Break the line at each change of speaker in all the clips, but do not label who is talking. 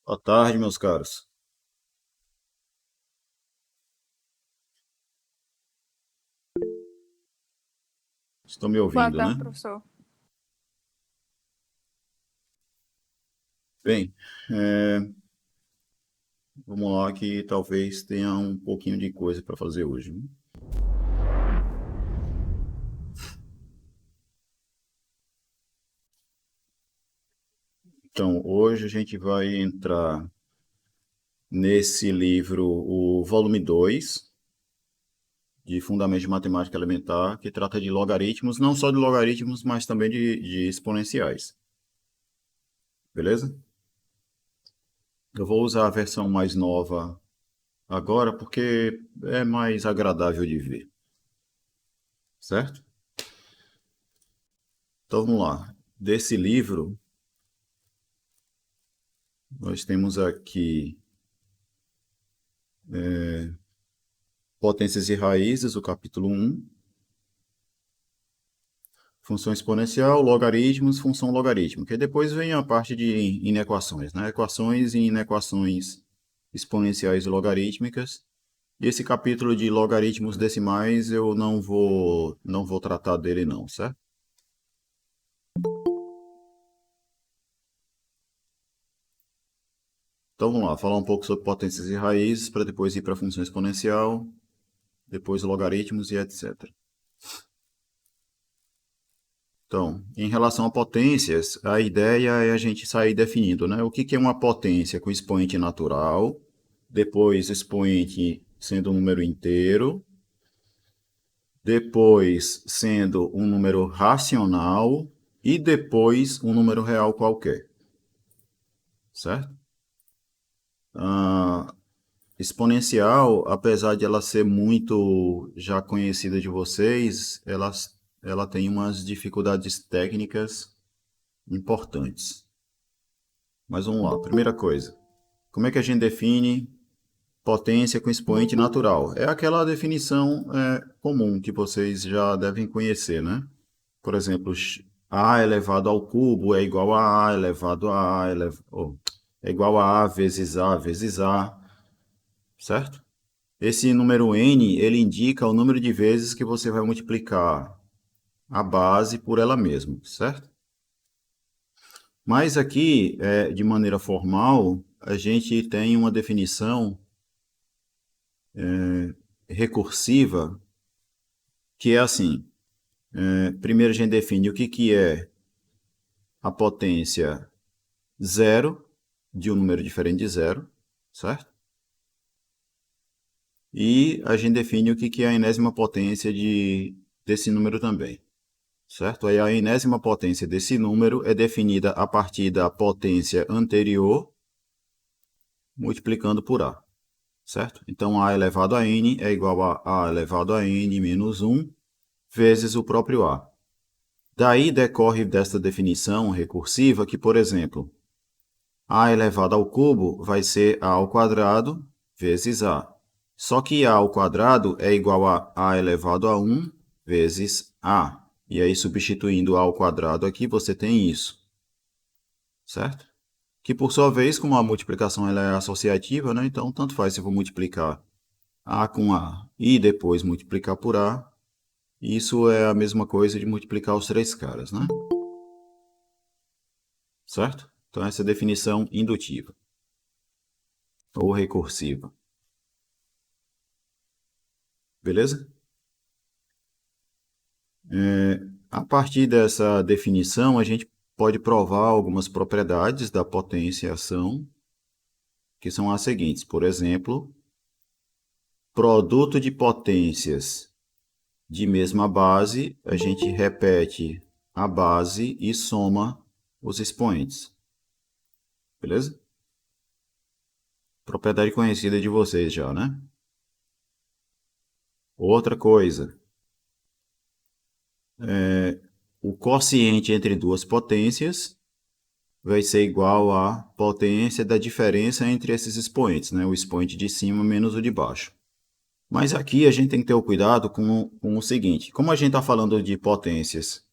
Boa tarde, meus caros. Estão me
Boa
ouvindo,
tarde,
né?
professor.
Bem, é, vamos lá que talvez tenha um pouquinho de coisa para fazer hoje, né? Então, hoje a gente vai entrar nesse livro, o volume 2 de Fundamentos de Matemática Elementar, que trata de logaritmos, não só de logaritmos, mas também de exponenciais. Beleza? Eu vou usar a versão mais nova agora porque é mais agradável de ver, certo? Então vamos lá. Desse livro, nós temos aqui potências e raízes, o capítulo um, função exponencial, logaritmos, função logarítmica. E depois vem a parte de inequações, né? Equações e inequações exponenciais e logarítmicas. E esse capítulo de logaritmos decimais eu não vou tratar dele não, certo? Então vamos lá, falar um pouco sobre potências e raízes para depois ir para a função exponencial, depois logaritmos e etc. Então, em relação a potências, a ideia é a gente sair definindo, né? O que que é uma potência com expoente natural, depois expoente sendo um número inteiro, depois sendo um número racional e depois um número real qualquer, certo? A exponencial, apesar de ela ser muito já conhecida de vocês, ela tem umas dificuldades técnicas importantes. Mas vamos lá. Primeira coisa, como é que a gente define potência com expoente natural? É aquela definição comum que vocês já devem conhecer, né? Por exemplo, a elevado ao cubo é igual a elevado a é igual a vezes a, certo? Esse número n, ele indica o número de vezes que você vai multiplicar a base por ela mesma, certo? Mas aqui, de maneira formal, a gente tem uma definição recursiva que é assim: primeiro a gente define o que, que é a potência zero de um número diferente de zero, certo? E a gente define o que, que é a enésima potência desse número também, certo? Aí a enésima potência desse número é definida a partir da potência anterior multiplicando por a. Certo? Então, a elevado a n é igual a elevado a n menos 1 vezes o próprio a. Daí decorre desta definição recursiva que, por exemplo, a elevado ao cubo vai ser a ao quadrado vezes a. Só que a ao quadrado é igual a elevado a 1 vezes a. E aí, substituindo a ao quadrado aqui, você tem isso, certo? Que, por sua vez, como a multiplicação ela é associativa, né? Então, tanto faz se eu vou multiplicar a com a e depois multiplicar por a, isso é a mesma coisa de multiplicar os três caras, né? Certo? Então essa é a definição indutiva ou recursiva. Beleza? A partir dessa definição, a gente pode provar algumas propriedades da potenciação, que são as seguintes. Por exemplo, produto de potências de mesma base, a gente repete a base e soma os expoentes. Beleza? Propriedade conhecida de vocês já, né? Outra coisa, o quociente entre duas potências vai ser igual à potência da diferença entre esses expoentes, né? O expoente de cima menos o de baixo. Mas aqui a gente tem que ter o cuidado com o seguinte: como a gente está falando de potências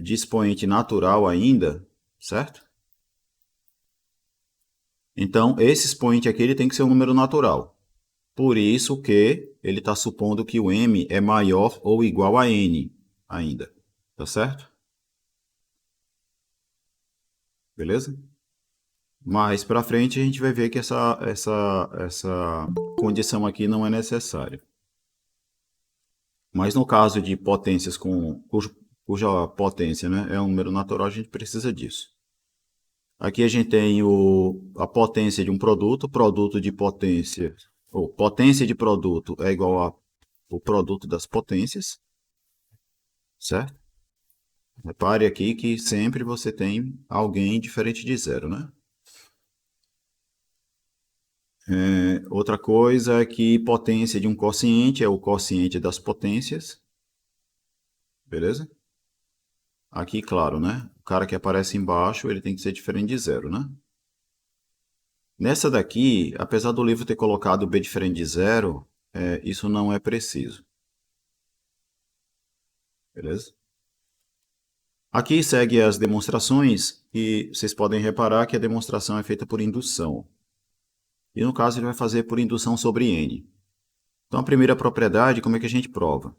de expoente natural ainda, certo? Então, esse expoente aqui ele tem que ser um número natural. Por isso que ele está supondo que o m é maior ou igual a n ainda. Tá certo? Beleza? Mais para frente a gente vai ver que essa condição aqui não é necessária. Mas no caso de potências cuja potência, né, é um número natural, a gente precisa disso. Aqui a gente tem a potência de um produto de potência, ou potência de produto é igual ao produto das potências, certo? Repare aqui que sempre você tem alguém diferente de zero, né? Outra coisa é que potência de um quociente é o quociente das potências, beleza? Aqui, claro, né? O cara que aparece embaixo, ele tem que ser diferente de zero, né? Nessa daqui, apesar do livro ter colocado b diferente de zero, isso não é preciso, beleza? Aqui segue as demonstrações e vocês podem reparar que a demonstração é feita por indução. E no caso ele vai fazer por indução sobre n. Então a primeira propriedade, como é que a gente prova?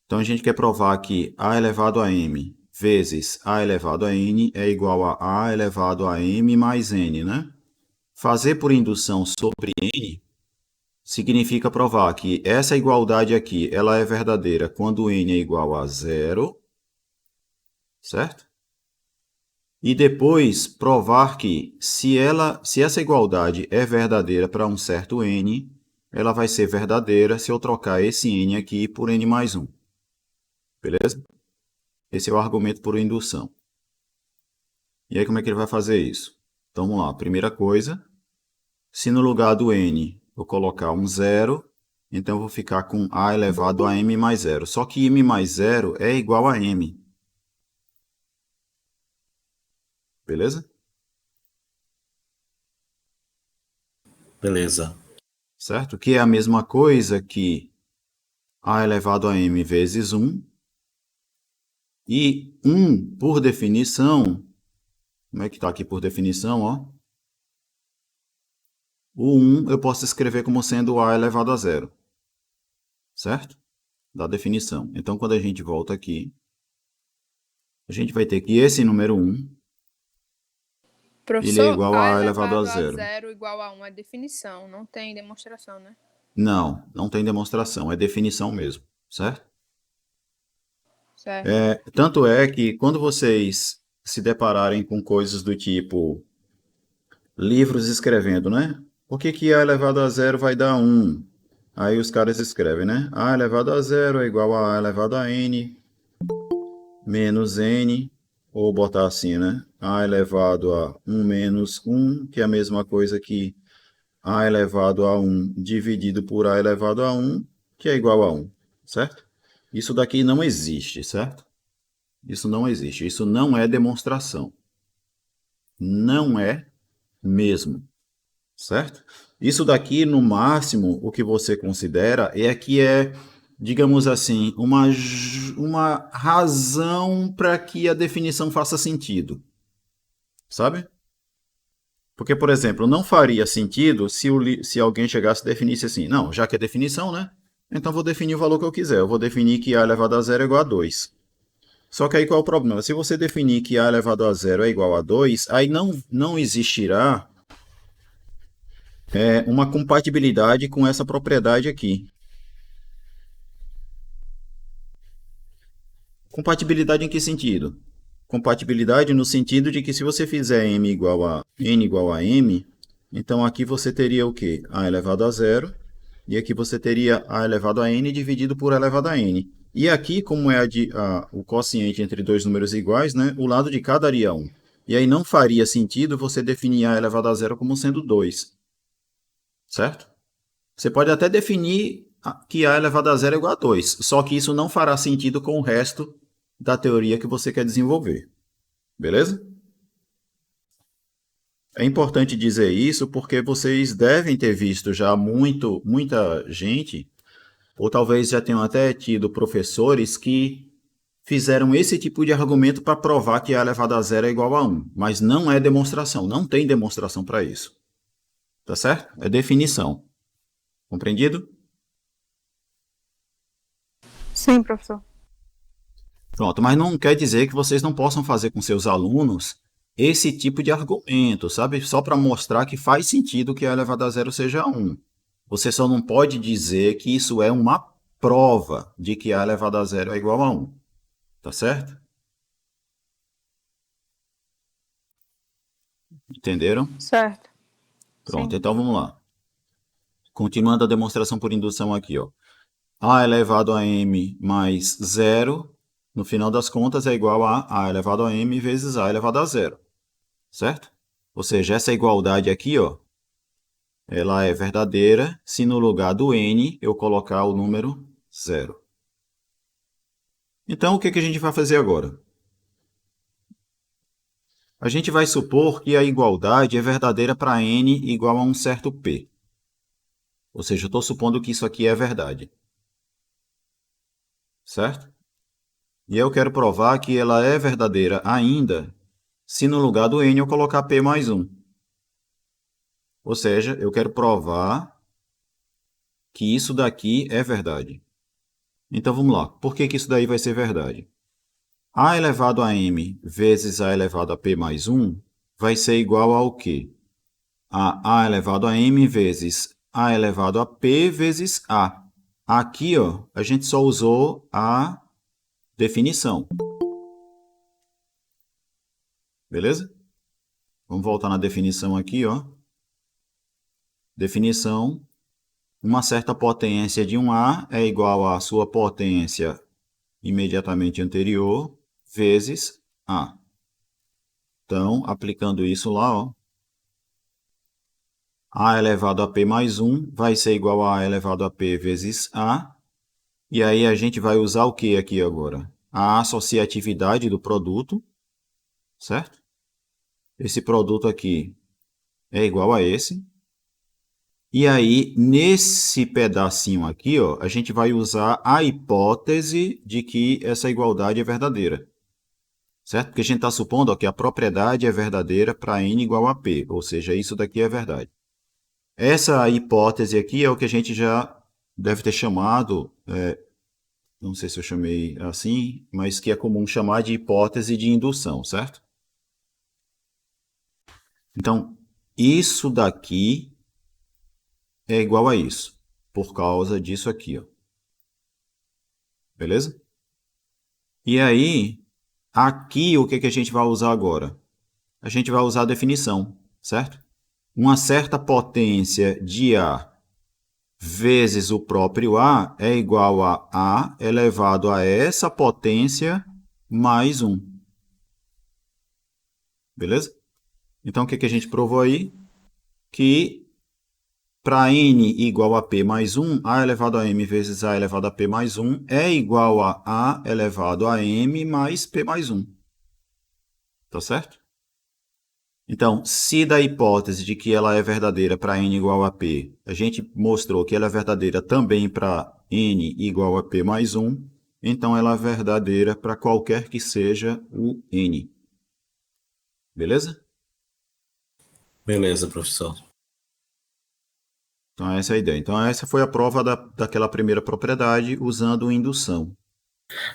Então a gente quer provar que a elevado a m vezes a elevado a n é igual a elevado a m mais n, né? Fazer por indução sobre n significa provar que essa igualdade aqui ela é verdadeira quando n é igual a zero, certo? E depois provar que se essa igualdade é verdadeira para um certo n, ela vai ser verdadeira se eu trocar esse n aqui por n mais 1. Beleza? Esse é o argumento por indução. E aí como é que ele vai fazer isso? Então vamos lá. Primeira coisa, se no lugar do n eu colocar um zero, então eu vou ficar com a elevado a m mais zero. Só que m mais zero é igual a m. Beleza?
Beleza.
Certo? Que é a mesma coisa que a elevado a m vezes 1. E 1, por definição, como é que está aqui por definição? Ó? O 1 eu posso escrever como sendo a elevado a zero. Certo? Da definição. Então, quando a gente volta aqui, a gente vai ter que esse número 1, ele é
Professor,
igual
a
a elevado a
elevado a
zero.
zero igual a 1 é definição, não tem demonstração, né?
Não, não tem demonstração, é definição mesmo, certo?
Certo.
Tanto é que quando vocês se depararem com coisas do tipo livros escrevendo, né? Por que a elevado a zero vai dar 1? Aí os caras escrevem, né? A elevado a zero é igual a elevado a n menos n, ou botar assim, né? A elevado a 1 menos 1, que é a mesma coisa que a elevado a 1 dividido por a elevado a 1, que é igual a 1, certo? Isso daqui não existe, certo? Isso não existe. Isso não é demonstração. Não é mesmo, certo? Isso daqui, no máximo, o que você considera é que digamos assim, uma razão para que a definição faça sentido, sabe? Porque, por exemplo, não faria sentido se alguém chegasse e definisse assim, não, já que é definição, né? Então vou definir o valor que eu quiser. Eu vou definir que a elevado a zero é igual a 2. Só que aí qual é o problema? Se você definir que a elevado a zero é igual a 2, aí não existirá uma compatibilidade com essa propriedade aqui. Compatibilidade em que sentido? Compatibilidade no sentido de que se você fizer n igual a m, então aqui você teria o quê? A elevado a zero, e aqui você teria a elevado a n dividido por a elevado a n. E aqui, como é o quociente entre dois números iguais, né, o lado de cá daria 1. E aí não faria sentido você definir a elevado a zero como sendo 2. Certo? Você pode até definir que a elevado a zero é igual a 2, só que isso não fará sentido com o resto da teoria que você quer desenvolver. Beleza? É importante dizer isso porque vocês devem ter visto já muita gente, ou talvez já tenham até tido professores que fizeram esse tipo de argumento para provar que A elevado a zero é igual a 1. Mas não é demonstração, não tem demonstração para isso. Tá certo? É definição. Compreendido?
Sim, professor.
Pronto, mas não quer dizer que vocês não possam fazer com seus alunos esse tipo de argumento, sabe? Só para mostrar que faz sentido que A elevado a zero seja 1. Você só não pode dizer que isso é uma prova de que A elevado a zero é igual a 1. Tá certo? Entenderam?
Certo.
Pronto,
Sim.
então vamos lá. Continuando a demonstração por indução aqui, ó. A elevado a m mais zero, no final das contas, é igual a elevado a m vezes A elevado a zero. Certo? Ou seja, essa igualdade aqui, ó, ela é verdadeira se no lugar do n eu colocar o número zero. Então, o que a gente vai fazer agora? A gente vai supor que a igualdade é verdadeira para n igual a um certo p. Ou seja, eu estou supondo que isso aqui é verdade. Certo? E eu quero provar que ela é verdadeira ainda se no lugar do n eu colocar p mais 1. Ou seja, eu quero provar que isso daqui é verdade. Então vamos lá. Por que isso daí vai ser verdade? A elevado a m vezes a elevado a p mais 1 vai ser igual ao quê? A elevado a m vezes a elevado a p vezes a. Aqui, ó, a gente só usou a definição. Beleza? Vamos voltar na definição aqui, ó. Definição: uma certa potência de um A é igual à sua potência imediatamente anterior vezes A. Então, aplicando isso lá, ó, A elevado a P mais 1 vai ser igual a elevado a P vezes A. E aí a gente vai usar o que aqui agora? A associatividade do produto, certo? Esse produto aqui é igual a esse. E aí, nesse pedacinho aqui, ó, a gente vai usar a hipótese de que essa igualdade é verdadeira. Certo? Porque a gente está supondo ó, que a propriedade é verdadeira para n igual a p, ou seja, isso daqui é verdade. Essa hipótese aqui é o que a gente já deve ter chamado, não sei se eu chamei assim, mas que é comum chamar de hipótese de indução, certo? Então, isso daqui é igual a isso, por causa disso aqui, ó. Beleza? E aí, aqui o que a gente vai usar agora? A gente vai usar a definição, certo? Uma certa potência de A vezes o próprio A é igual a A elevado a essa potência mais 1. Beleza? Então, o que a gente provou aí? Que para n igual a p mais 1, A elevado a m vezes A elevado a p mais 1 é igual a A elevado a m mais p mais 1. Tá certo? Então, se da hipótese de que ela é verdadeira para n igual a p, a gente mostrou que ela é verdadeira também para n igual a p mais 1, então ela é verdadeira para qualquer que seja o n. Beleza?
Beleza, professor.
Então, essa é a ideia. Então, essa foi a prova daquela primeira propriedade usando indução.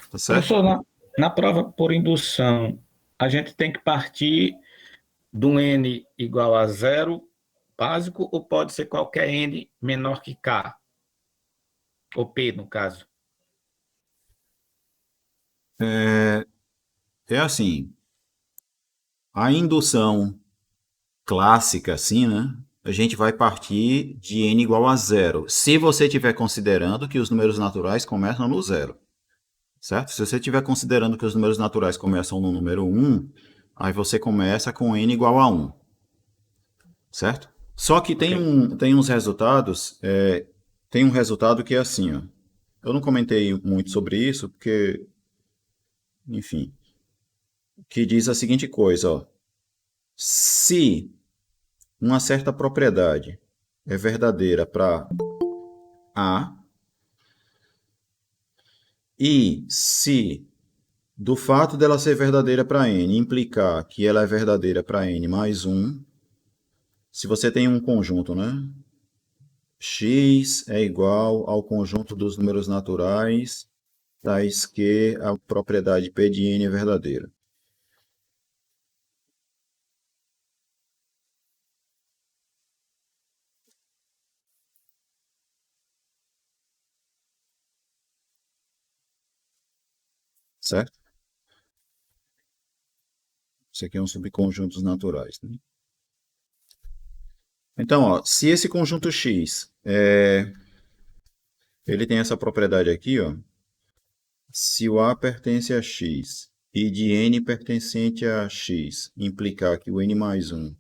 Tá certo?
Professor, na prova por indução, a gente tem que partir do n igual a zero básico ou pode ser qualquer n menor que k? Ou p, no caso.
É assim, a indução clássica, assim, né? A gente vai partir de n igual a zero. Se você estiver considerando que os números naturais começam no zero. Certo? Se você estiver considerando que os números naturais começam no número 1, aí você começa com n igual a 1. Certo? Só que tem,
Ok.
tem uns resultados, tem um resultado que é assim, ó. Eu não comentei muito sobre isso, porque, enfim, que diz a seguinte coisa, ó. Se uma certa propriedade é verdadeira para A, e se do fato dela ser verdadeira para n implicar que ela é verdadeira para n mais 1, se você tem um conjunto, né? X é igual ao conjunto dos números naturais, tais que a propriedade P de n é verdadeira. Certo? Isso aqui é um subconjunto dos naturais, né? Então, ó, se esse conjunto X ele tem essa propriedade aqui, ó, se o A pertence a X e de n pertencente a X implicar que o n mais 1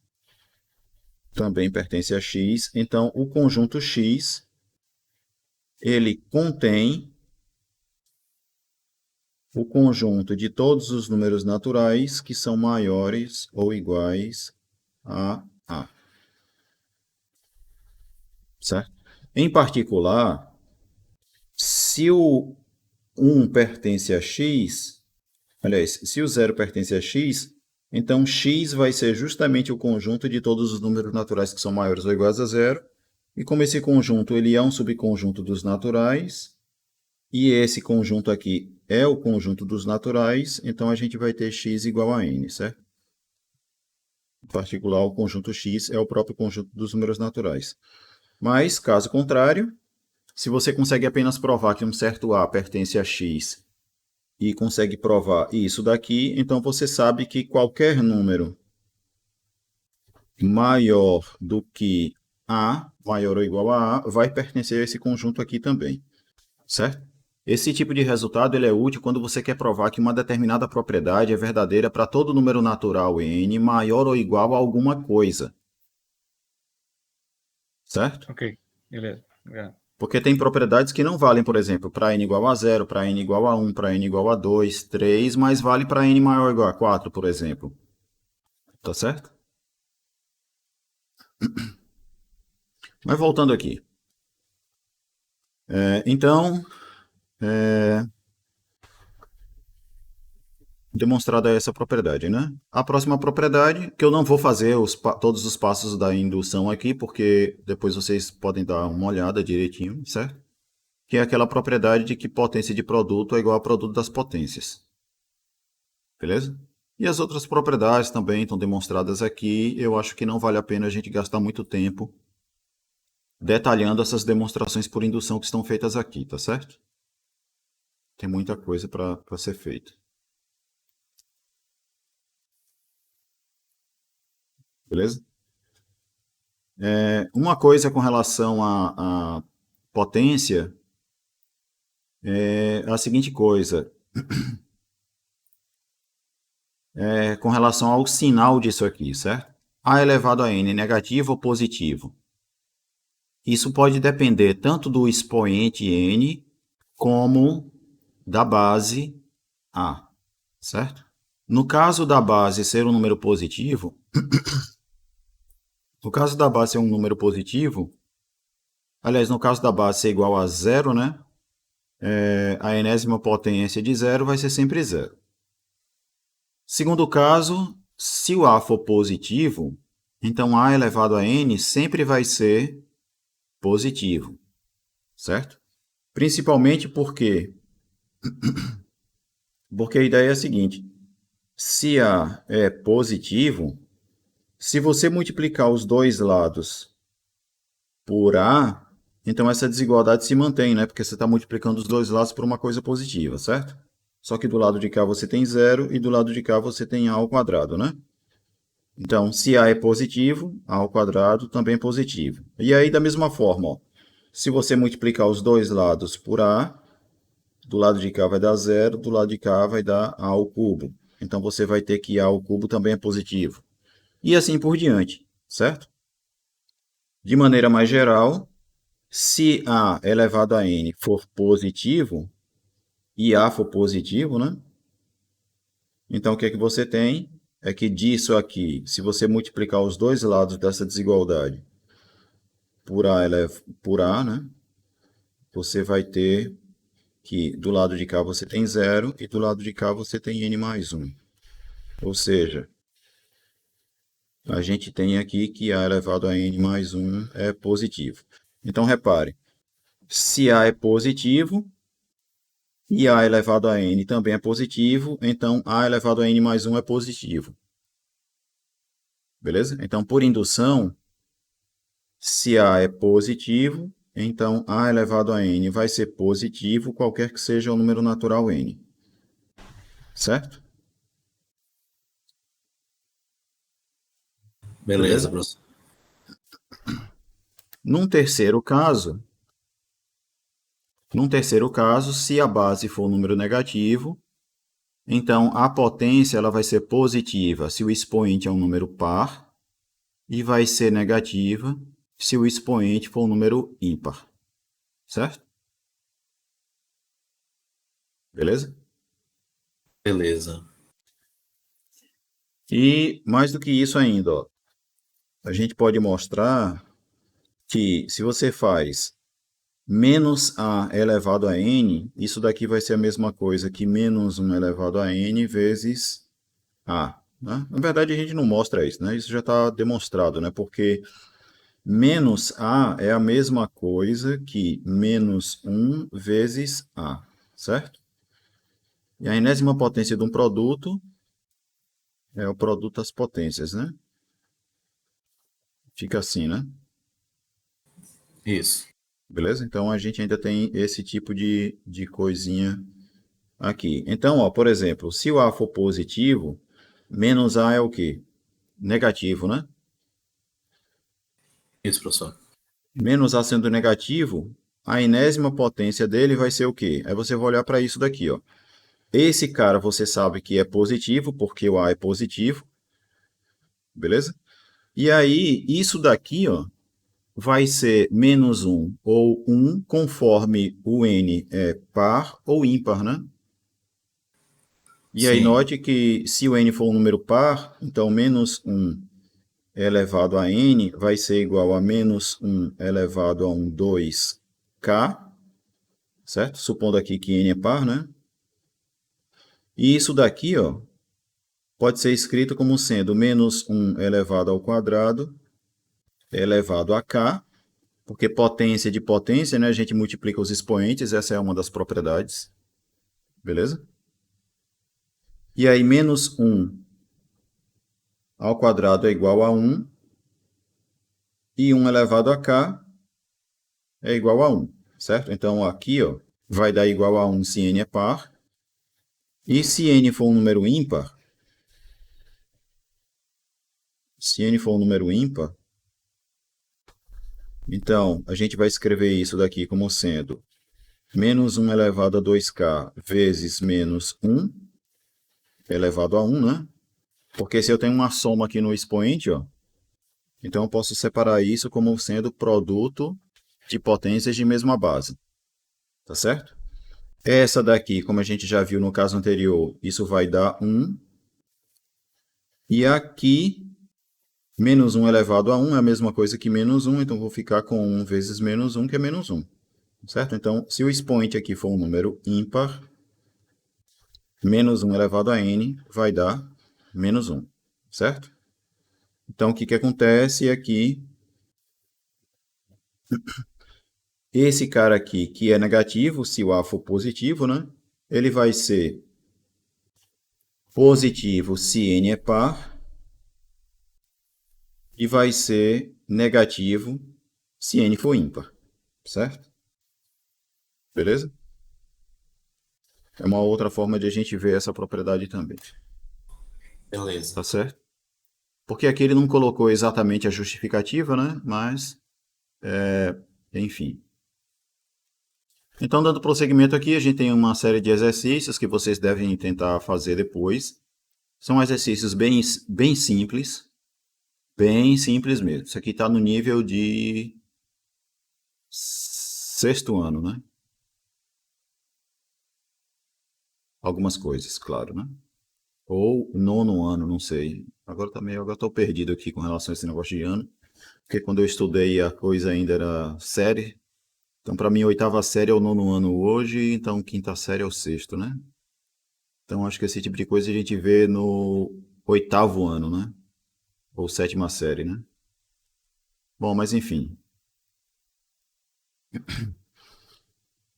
também pertence a X, então o conjunto X ele contém o conjunto de todos os números naturais que são maiores ou iguais a A. Certo? Em particular, se o 1 pertence a x, aliás, se o 0 pertence a x, então x vai ser justamente o conjunto de todos os números naturais que são maiores ou iguais a zero. E como esse conjunto ele é um subconjunto dos naturais, e esse conjunto aqui é o conjunto dos naturais, então a gente vai ter x igual a n, certo? Em particular, o conjunto x é o próprio conjunto dos números naturais. Mas, caso contrário, se você consegue apenas provar que um certo A pertence a X e consegue provar isso daqui, então você sabe que qualquer número maior do que A, maior ou igual a A, vai pertencer a esse conjunto aqui também, certo? Esse tipo de resultado ele é útil quando você quer provar que uma determinada propriedade é verdadeira para todo número natural n maior ou igual a alguma coisa, certo?
Ok, beleza. Obrigado.
Porque tem propriedades que não valem, por exemplo, para n igual a 0, para n igual a 1, para n igual a 2, 3, mas vale para n maior ou igual a 4, por exemplo. Tá certo? Mas voltando aqui. Então, demonstrada essa propriedade, né? A próxima propriedade, que eu não vou fazer todos os passos da indução aqui, porque depois vocês podem dar uma olhada direitinho, certo? Que é aquela propriedade de que potência de produto é igual a produto das potências. Beleza? E as outras propriedades também estão demonstradas aqui. Eu acho que não vale a pena a gente gastar muito tempo detalhando essas demonstrações por indução que estão feitas aqui, tá certo? Tem muita coisa para ser feita. Beleza? Uma coisa com relação à potência é a seguinte coisa. Com relação ao sinal disso aqui, certo? A elevado a n negativo ou positivo? Isso pode depender tanto do expoente n como da base A, certo? No caso da base ser um número positivo, aliás, no caso da base ser igual a zero, né? A enésima potência de zero vai ser sempre zero. Segundo caso, se o A for positivo, então A elevado a n sempre vai ser positivo, certo? Principalmente porque a ideia é a seguinte: se A é positivo, se você multiplicar os dois lados por A, então essa desigualdade se mantém, né? Porque você está multiplicando os dois lados por uma coisa positiva, certo? Só que do lado de cá você tem zero e do lado de cá você tem A ao quadrado, né? Então, se A é positivo, A ao quadrado também é positivo. E aí, da mesma forma, ó, se você multiplicar os dois lados por A, do lado de cá vai dar zero, do lado de cá vai dar A ao cubo. Então, você vai ter que A ao cubo também é positivo. E assim por diante, certo? De maneira mais geral, se A elevado a n for positivo, e A for positivo, né? Então, o que é que você tem? É que disso aqui, se você multiplicar os dois lados dessa desigualdade por A, né? Você vai ter que do lado de cá você tem 0 e do lado de cá você tem n mais 1. Ou seja, a gente tem aqui que a elevado a n mais 1 é positivo. Então, repare, se a é positivo e a elevado a n também é positivo, então a elevado a n mais 1 é positivo. Beleza? Então, por indução, se a é positivo, então a elevado a n vai ser positivo, qualquer que seja o número natural n. Certo?
Beleza, professor.
Num terceiro caso, se a base for um número negativo, então a potência ela vai ser positiva se o expoente é um número par e vai ser negativa se o expoente for um número ímpar. Certo? Beleza?
Beleza.
E mais do que isso ainda, ó, a gente pode mostrar que se você faz menos a elevado a n, isso daqui vai ser a mesma coisa que menos 1 elevado a n vezes a. Né? Na verdade, a gente não mostra isso, né? Isso já está demonstrado, né? Porque menos a é a mesma coisa que menos 1 vezes a, certo? E a enésima potência de um produto é o produto das potências, né? Fica assim, né?
Isso.
Beleza? Então, a gente ainda tem esse tipo de coisinha aqui. Então, ó, por exemplo, se o A for positivo, menos A é o quê? Negativo, né?
Isso, professor.
Menos A sendo negativo, a enésima potência dele vai ser o quê? Aí você vai olhar para isso daqui, ó. Esse cara você sabe que é positivo, porque o A é positivo, beleza? E aí, isso daqui, ó, vai ser menos 1 ou 1, conforme o n é par ou ímpar, né? E aí,
Sim.
note que se o n for um número par, então menos 1 elevado a n vai ser igual a menos 1 elevado a 1 2k, certo? Supondo aqui que n é par, né? E isso daqui, ó, pode ser escrito como sendo menos 1 elevado ao quadrado elevado a k, porque potência de potência, né? A gente multiplica os expoentes, essa é uma das propriedades. Beleza? E aí, menos 1 ao quadrado é igual a 1, e 1 elevado a k é igual a 1, certo? Então, aqui, ó, vai dar igual a 1 se n é par, e se n for um número ímpar, então, a gente vai escrever isso daqui como sendo menos 1 elevado a 2k vezes menos 1 elevado a 1, né? Porque se eu tenho uma soma aqui no expoente, ó, então eu posso separar isso como sendo produto de potências de mesma base. Tá certo? Essa daqui, como a gente já viu no caso anterior, isso vai dar 1. E aqui, menos 1 elevado a 1 é a mesma coisa que menos 1, então vou ficar com 1 vezes menos 1, que é menos 1. Certo? Então, se o expoente aqui for um número ímpar, menos 1 elevado a n vai dar menos 1. Certo? Então, o que acontece aqui? Esse cara aqui, que é negativo, se o A for positivo, né? Ele vai ser positivo se n é par e vai ser negativo se n for ímpar. Certo? Beleza? É uma outra forma de a gente ver essa propriedade também.
Beleza.
Tá certo? Porque aqui ele não colocou exatamente a justificativa, né? Mas, enfim. Então, dando prosseguimento aqui, a gente tem uma série de exercícios que vocês devem tentar fazer depois. São exercícios bem simples. Bem simples mesmo. Isso aqui está no nível de sexto ano, né? Algumas coisas, claro, né? Ou nono ano, não sei. Agora estou perdido aqui com relação a esse negócio de ano. Porque quando eu estudei a coisa ainda era série. Então, para mim, oitava série é o nono ano hoje, então quinta série é o sexto, né? Então, acho que esse tipo de coisa a gente vê no oitavo ano, né? Ou sétima série, né? Bom, mas enfim.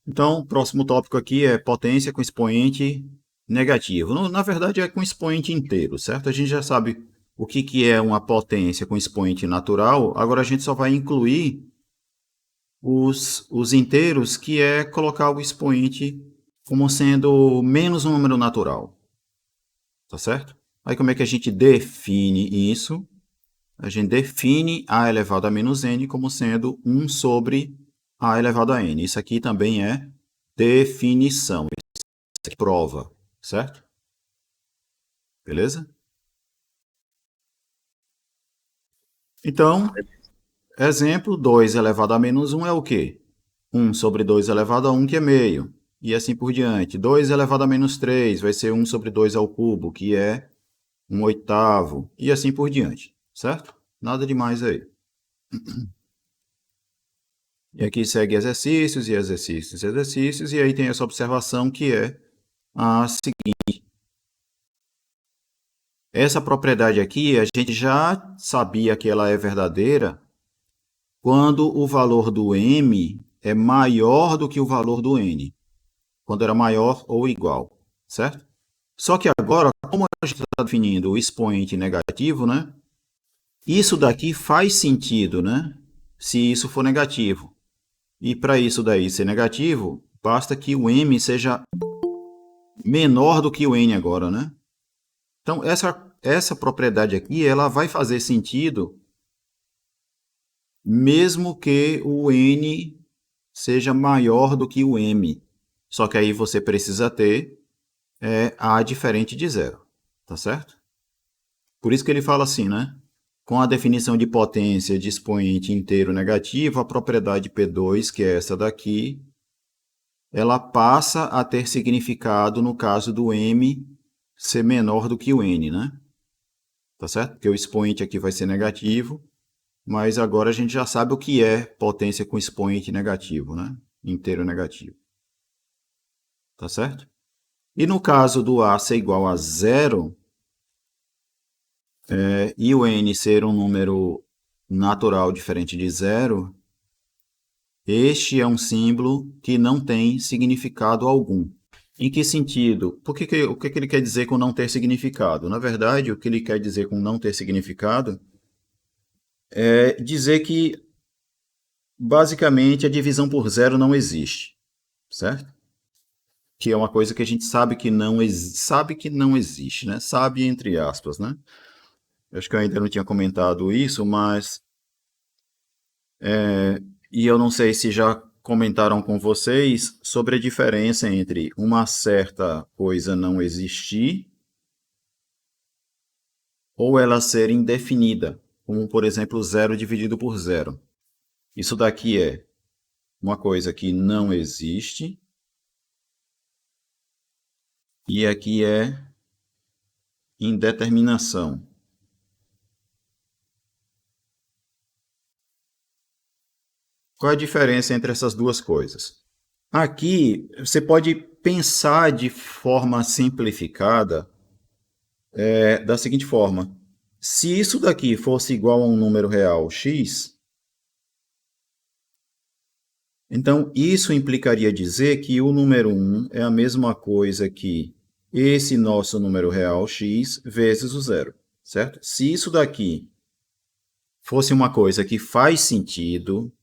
Então, o próximo tópico aqui é potência com expoente negativo. Na verdade, é com expoente inteiro, certo? A gente já sabe o que é uma potência com expoente natural, agora a gente só vai incluir os inteiros, que é colocar o expoente como sendo menos um número natural, tá certo? Aí como é que a gente define isso? A gente define a elevado a menos n como sendo 1 sobre a elevado a n. Isso aqui também é definição, isso aqui é prova, certo? Beleza? Então, exemplo, 2 elevado a menos 1 é o quê? 1 sobre 2 elevado a 1, que é meio. E assim por diante. 2 elevado a menos 3 vai ser 1 sobre 2 ao cubo, que é 1 oitavo. E assim por diante, certo? Nada demais aí. E aqui segue exercícios e exercícios e exercícios. E aí tem essa observação que é a seguinte. Essa propriedade aqui a gente já sabia que ela é verdadeira quando o valor do m é maior do que o valor do n. Quando era maior ou igual, certo? Só que agora, como a gente está definindo o expoente negativo, né? Isso daqui faz sentido, né? Se isso for negativo. E para isso daí ser negativo, basta que o m seja menor do que o n agora, né? Então, essa propriedade aqui, ela vai fazer sentido mesmo que o n seja maior do que o m. Só que aí você precisa ter a diferente de zero, tá certo? Por isso que ele fala assim, né? Com a definição de potência de expoente inteiro negativo, a propriedade P2, que é essa daqui, ela passa a ter significado no caso do m ser menor do que o n, né? Tá certo? Porque o expoente aqui vai ser negativo, mas agora a gente já sabe o que é potência com expoente negativo, né? Inteiro negativo. Tá certo? E no caso do A ser igual a zero, e o n ser um número natural diferente de zero, este é um símbolo que não tem significado algum. Em que sentido? O que ele quer dizer com não ter significado? Na verdade, o que ele quer dizer com não ter significado é dizer que, basicamente, a divisão por zero não existe, certo? Que é uma coisa que a gente sabe que não existe, né? Sabe entre aspas, né? Eu acho que eu ainda não tinha comentado isso, mas e eu não sei se já comentaram com vocês sobre a diferença entre uma certa coisa não existir ou ela ser indefinida, como por exemplo zero dividido por zero. Isso daqui é uma coisa que não existe e aqui é indeterminação. Qual é a diferença entre essas duas coisas? Aqui, você pode pensar de forma simplificada da seguinte forma. Se isso daqui fosse igual a um número real x, então isso implicaria dizer que o número 1 é a mesma coisa que esse nosso número real x vezes o zero, certo? Se isso daqui fosse uma coisa que faz sentido,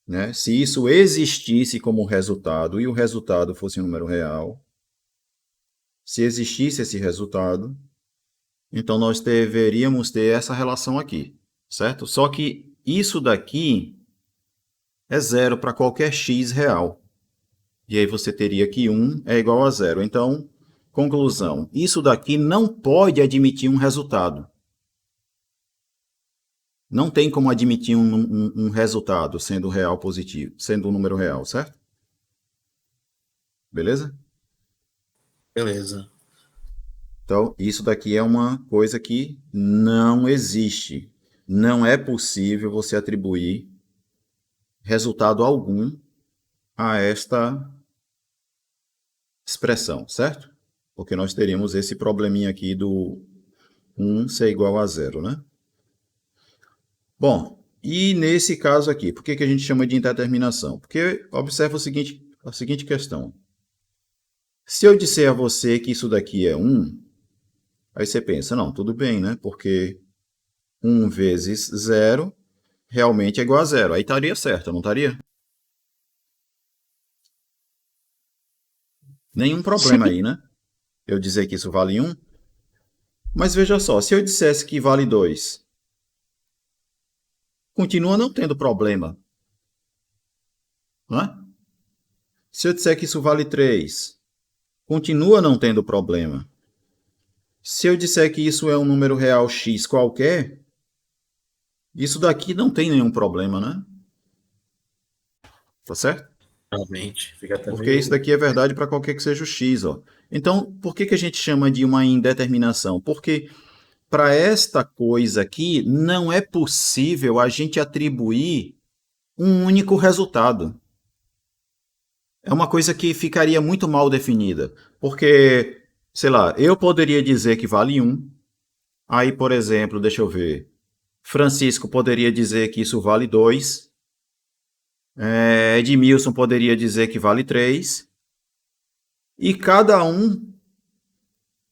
né? Se isso existisse como resultado e o resultado fosse um número real, se existisse esse resultado, então nós deveríamos ter essa relação aqui, certo? Só que isso daqui é zero para qualquer x real. E aí você teria que 1 é igual a zero. Então, conclusão, isso daqui não pode admitir um resultado. Não tem como admitir um resultado sendo real positivo, sendo um número real, certo? Beleza?
Beleza.
Então, isso daqui é uma coisa que não existe. Não é possível você atribuir resultado algum a esta expressão, certo? Porque nós teríamos esse probleminha aqui do 1 ser igual a 0, né? Bom, e nesse caso aqui, por que que a gente chama de indeterminação? Porque observa a seguinte questão. Se eu disser a você que isso daqui é 1, aí você pensa, não, tudo bem, né? Porque 1 vezes 0 realmente é igual a 0. Aí estaria certo, não estaria? Nenhum problema aí, né? Eu dizer que isso vale 1. Mas veja só, se eu dissesse que vale 2, continua não tendo problema, não é? Se eu disser que isso vale 3, continua não tendo problema. Se eu disser que isso é um número real x qualquer, isso daqui não tem nenhum problema, né? Tá certo?
Realmente, fica até
Porque isso
meio.
daqui é verdade para qualquer que seja o x, ó. Então, por que que a gente chama de uma indeterminação? Porque para esta coisa aqui não é possível a gente atribuir um único resultado. É uma coisa que ficaria muito mal definida. Porque, sei lá, eu poderia dizer que vale 1. Aí, por exemplo, deixa eu ver. Francisco poderia dizer que isso vale 2. Edmilson poderia dizer que vale 3. E cada um,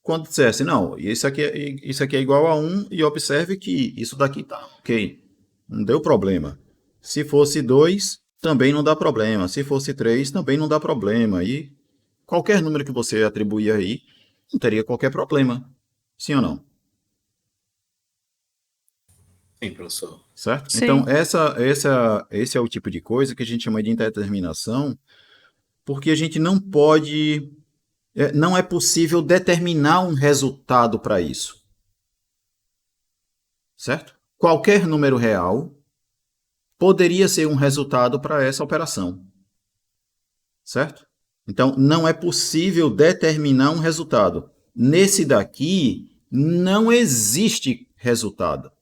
quando dissesse, não, isso aqui é igual a 1, e observe que isso daqui tá ok. Não deu problema. Se fosse 2, também não dá problema. Se fosse 3, também não dá problema. E qualquer número que você atribuir aí, não teria qualquer problema. Sim ou não?
Sim, professor.
Certo?
Sim.
Então, esse é o tipo de coisa que a gente chama de indeterminação, porque a gente não pode, não é possível determinar um resultado para isso. Certo? Qualquer número real poderia ser um resultado para essa operação. Certo? Então, não é possível determinar um resultado. Nesse daqui, não existe resultado.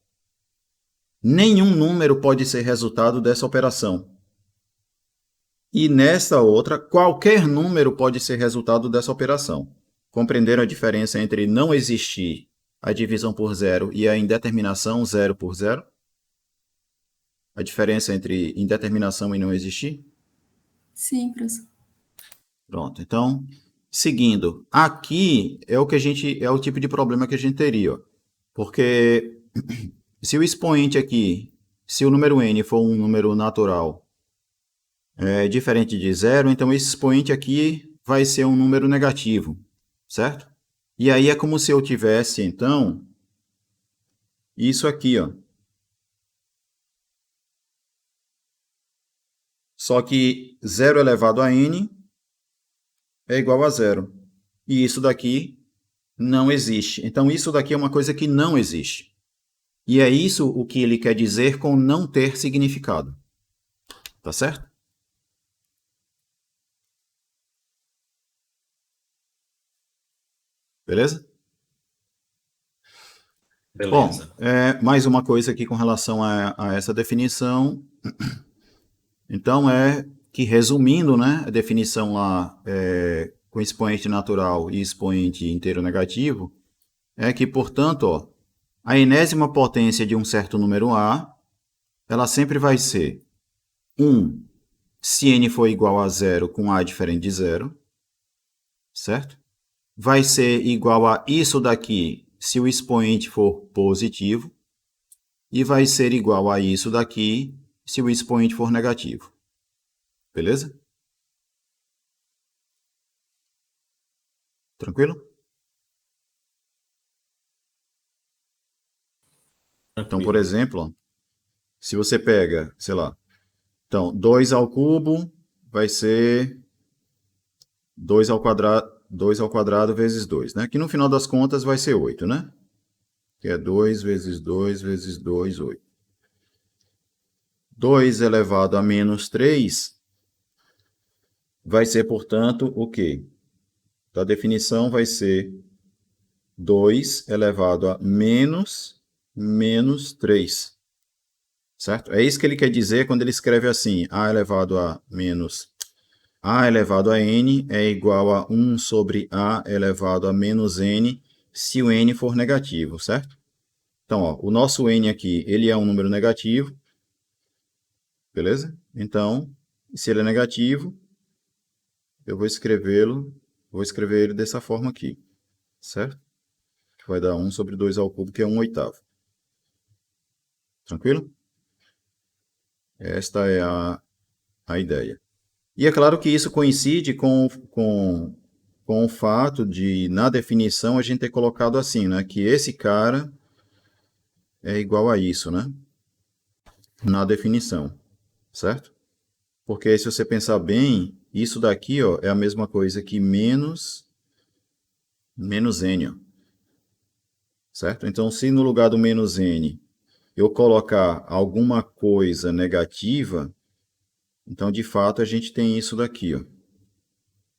Nenhum número pode ser resultado dessa operação. E nesta outra, qualquer número pode ser resultado dessa operação. Compreenderam a diferença entre não existir a divisão por zero e a indeterminação zero por zero? A diferença entre indeterminação e não existir?
Sim, professor.
Pronto. Então, seguindo, aqui é o tipo de problema que a gente teria, ó. Porque se o expoente aqui, se o número n for um número natural diferente de zero, então esse expoente aqui vai ser um número negativo, certo? E aí é como se eu tivesse, então, isso aqui, ó. Só que 0 elevado a n é igual a zero. E isso daqui não existe. Então, isso daqui é uma coisa que não existe. E é isso o que ele quer dizer com não ter significado. Tá certo? Beleza? Bom,
Beleza.
mais uma coisa aqui com relação a essa definição. Então, é que, resumindo, né, a definição lá com expoente natural e expoente inteiro negativo, é que, portanto, ó, a enésima potência de um certo número A, ela sempre vai ser 1 se n for igual a zero com A diferente de zero, certo? Vai ser igual a isso daqui se o expoente for positivo, e vai ser igual a isso daqui se o expoente for negativo. Beleza? Tranquilo? Então, por
Tranquilo.
exemplo, ó, se você pega, sei lá, então 2 ao cubo vai ser 2 ao quadrado vezes 2, né? Que no final das contas vai ser 8, né? Que é 2 vezes 2 vezes 2, 8. 2 elevado a menos 3 vai ser, portanto, o quê? Então, a definição vai ser 2 elevado a menos 3. Certo? É isso que ele quer dizer quando ele escreve assim, a elevado a menos A elevado a n é igual a 1 sobre A elevado a menos n, se o n for negativo, certo? Então, ó, o nosso n aqui, ele é um número negativo, beleza? Então, se ele é negativo, eu vou escrever ele dessa forma aqui, certo? Que vai dar 1 sobre 2 ao cubo, que é 1/8. Tranquilo? Esta é a ideia. E é claro que isso coincide com o fato de, na definição, a gente ter colocado assim, né? Que esse cara é igual a isso, né? Na definição, certo? Porque se você pensar bem, isso daqui, ó, é a mesma coisa que menos n, ó, certo? Então, se no lugar do menos n eu colocar alguma coisa negativa, então, de fato, a gente tem isso daqui, ó.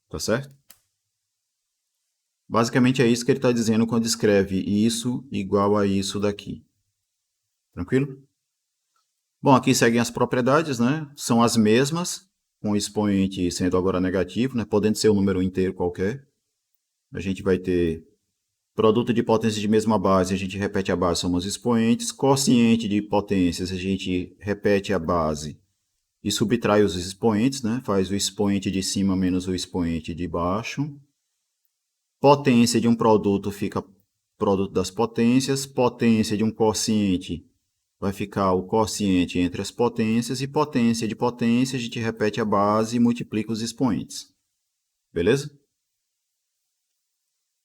Tá certo? Basicamente é isso que ele está dizendo quando escreve isso igual a isso daqui. Tranquilo? Bom, aqui seguem as propriedades, né? São as mesmas, com o expoente sendo agora negativo, né? Podendo ser um número inteiro qualquer. A gente vai ter produto de potências de mesma base, a gente repete a base, são os expoentes. Quociente de potências, a gente repete a base e subtrai os expoentes, né? Faz o expoente de cima menos o expoente de baixo. Potência de um produto fica produto das potências. Potência de um quociente vai ficar o quociente entre as potências. E potência de potência, a gente repete a base e multiplica os expoentes. Beleza?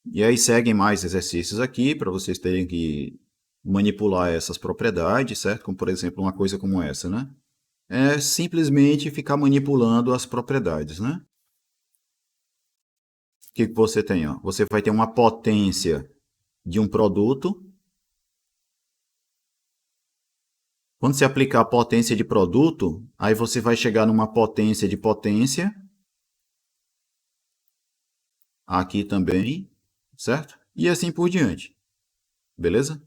E aí seguem mais exercícios aqui para vocês terem que manipular essas propriedades, certo? Como, por exemplo, uma coisa como essa, né? É simplesmente ficar manipulando as propriedades, né? O que você tem? Ó? Você vai ter uma potência de um produto. Quando você aplicar a potência de produto, aí você vai chegar numa potência de potência. Aqui também, certo? E assim por diante. Beleza?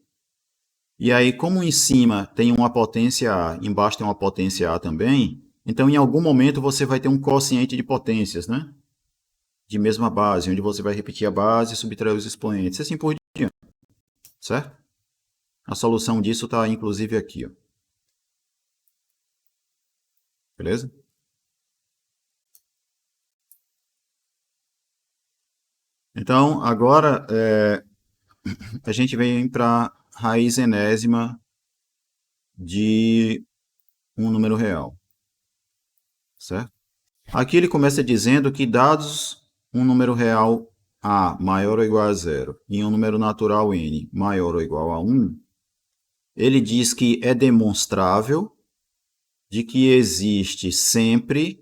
E aí, como em cima tem uma potência A, embaixo tem uma potência A também, então em algum momento você vai ter um quociente de potências, né? De mesma base, onde você vai repetir a base e subtrair os expoentes, assim por diante, certo? A solução disso está inclusive aqui, ó. Beleza? Então, agora a gente vem para a raiz enésima de um número real, certo? Aqui ele começa dizendo que dados um número real A maior ou igual a zero e um número natural N maior ou igual a 1, ele diz que é demonstrável de que existe sempre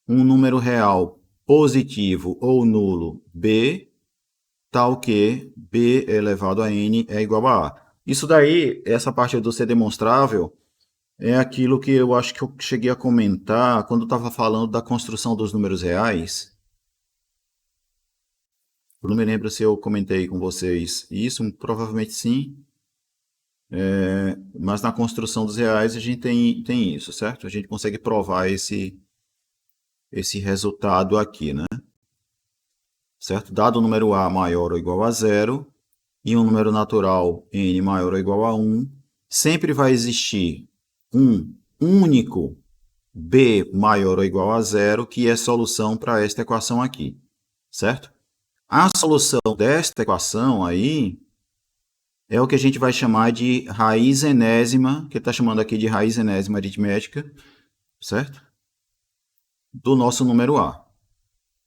um número real positivo ou nulo B, tal que B elevado a N é igual a A. Isso daí, essa parte do ser demonstrável, é aquilo que eu acho que eu cheguei a comentar quando estava falando da construção dos números reais. Eu não me lembro se eu comentei com vocês isso, provavelmente sim. Mas na construção dos reais a gente tem isso, certo? A gente consegue provar esse resultado aqui, né? Certo? Dado o número A maior ou igual a zero e um número natural N maior ou igual a 1, sempre vai existir um único B maior ou igual a zero, que é solução para esta equação aqui, certo? A solução desta equação aí é o que a gente vai chamar de raiz enésima, que está chamando aqui de raiz enésima aritmética, certo? Do nosso número A,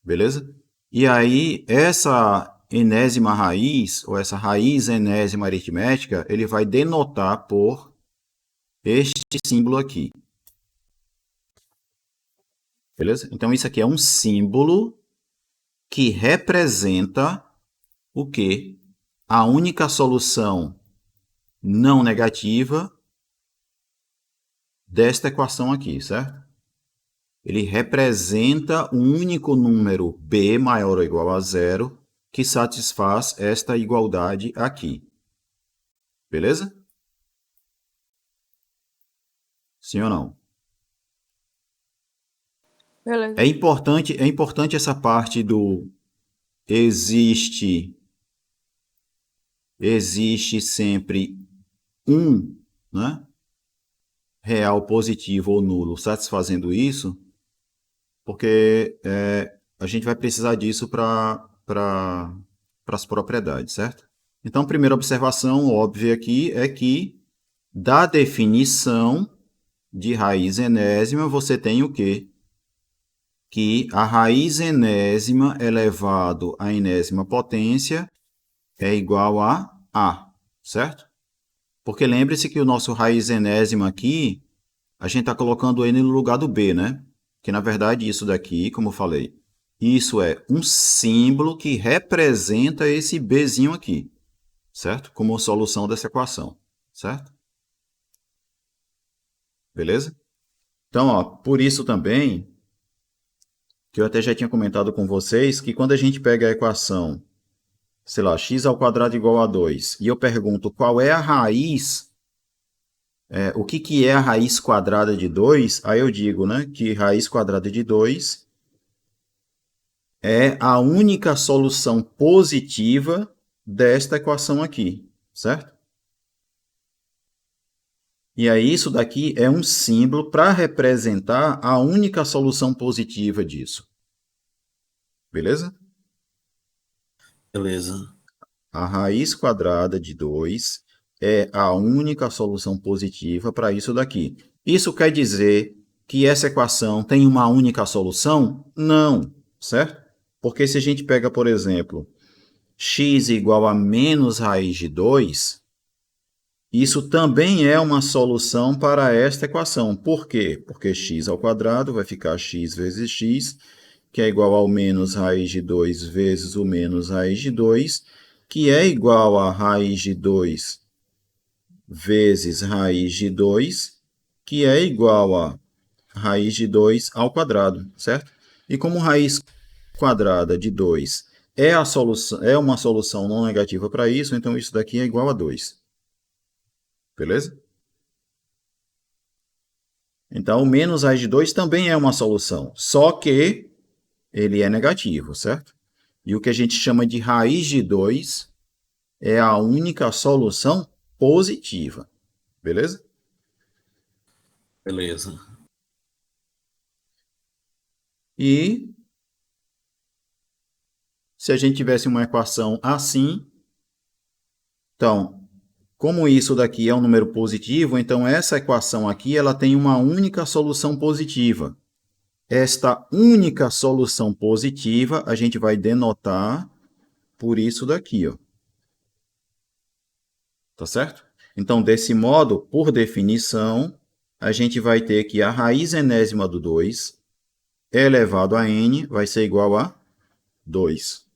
beleza? E aí, essa enésima raiz, ou essa raiz enésima aritmética, ele vai denotar por este símbolo aqui. Beleza? Então, isso aqui é um símbolo que representa o quê? A única solução não negativa desta equação aqui, certo? Ele representa um único número B maior ou igual a zero que satisfaz esta igualdade aqui. Beleza? Sim ou não?
Beleza.
É importante essa parte do existe sempre um, né, real positivo ou nulo satisfazendo isso, porque a gente vai precisar disso para as propriedades, certo? Então, a primeira observação óbvia aqui é que da definição de raiz enésima, você tem o quê? Que a raiz enésima elevado à enésima potência é igual a, certo? Porque lembre-se que o nosso raiz enésima aqui, a gente está colocando ele no lugar do b, né? Que na verdade isso daqui, como eu falei, isso é um símbolo que representa esse bzinho aqui, certo? Como solução dessa equação, certo? Beleza? Então, ó, por isso também, que eu até já tinha comentado com vocês, que quando a gente pega a equação, sei lá, x ao quadrado igual a 2, e eu pergunto qual é a raiz, o que é a raiz quadrada de 2, aí eu digo, né, que raiz quadrada de 2 é a única solução positiva desta equação aqui, certo? E aí isso daqui é um símbolo para representar a única solução positiva disso. Beleza?
Beleza.
A raiz quadrada de 2 é a única solução positiva para isso daqui. Isso quer dizer que essa equação tem uma única solução? Não, certo? Porque se a gente pega, por exemplo, x igual a menos raiz de 2, isso também é uma solução para esta equação. Por quê? Porque x ao quadrado vai ficar x vezes x, que é igual ao menos raiz de 2 vezes o menos raiz de 2, que é igual a raiz de 2 vezes raiz de 2, que é igual a raiz de 2 ao quadrado, certo? E como raiz quadrada de 2 é uma solução não negativa para isso, então isso daqui é igual a 2. Beleza? Então, o menos raiz de 2 também é uma solução, só que ele é negativo, certo? E o que a gente chama de raiz de 2 é a única solução positiva. Beleza?
Beleza.
E se a gente tivesse uma equação assim, então, como isso daqui é um número positivo, então essa equação aqui ela tem uma única solução positiva. Esta única solução positiva a gente vai denotar por isso daqui, ó. Tá certo? Então, desse modo, por definição, a gente vai ter que a raiz enésima do 2 elevado a n vai ser igual a 2.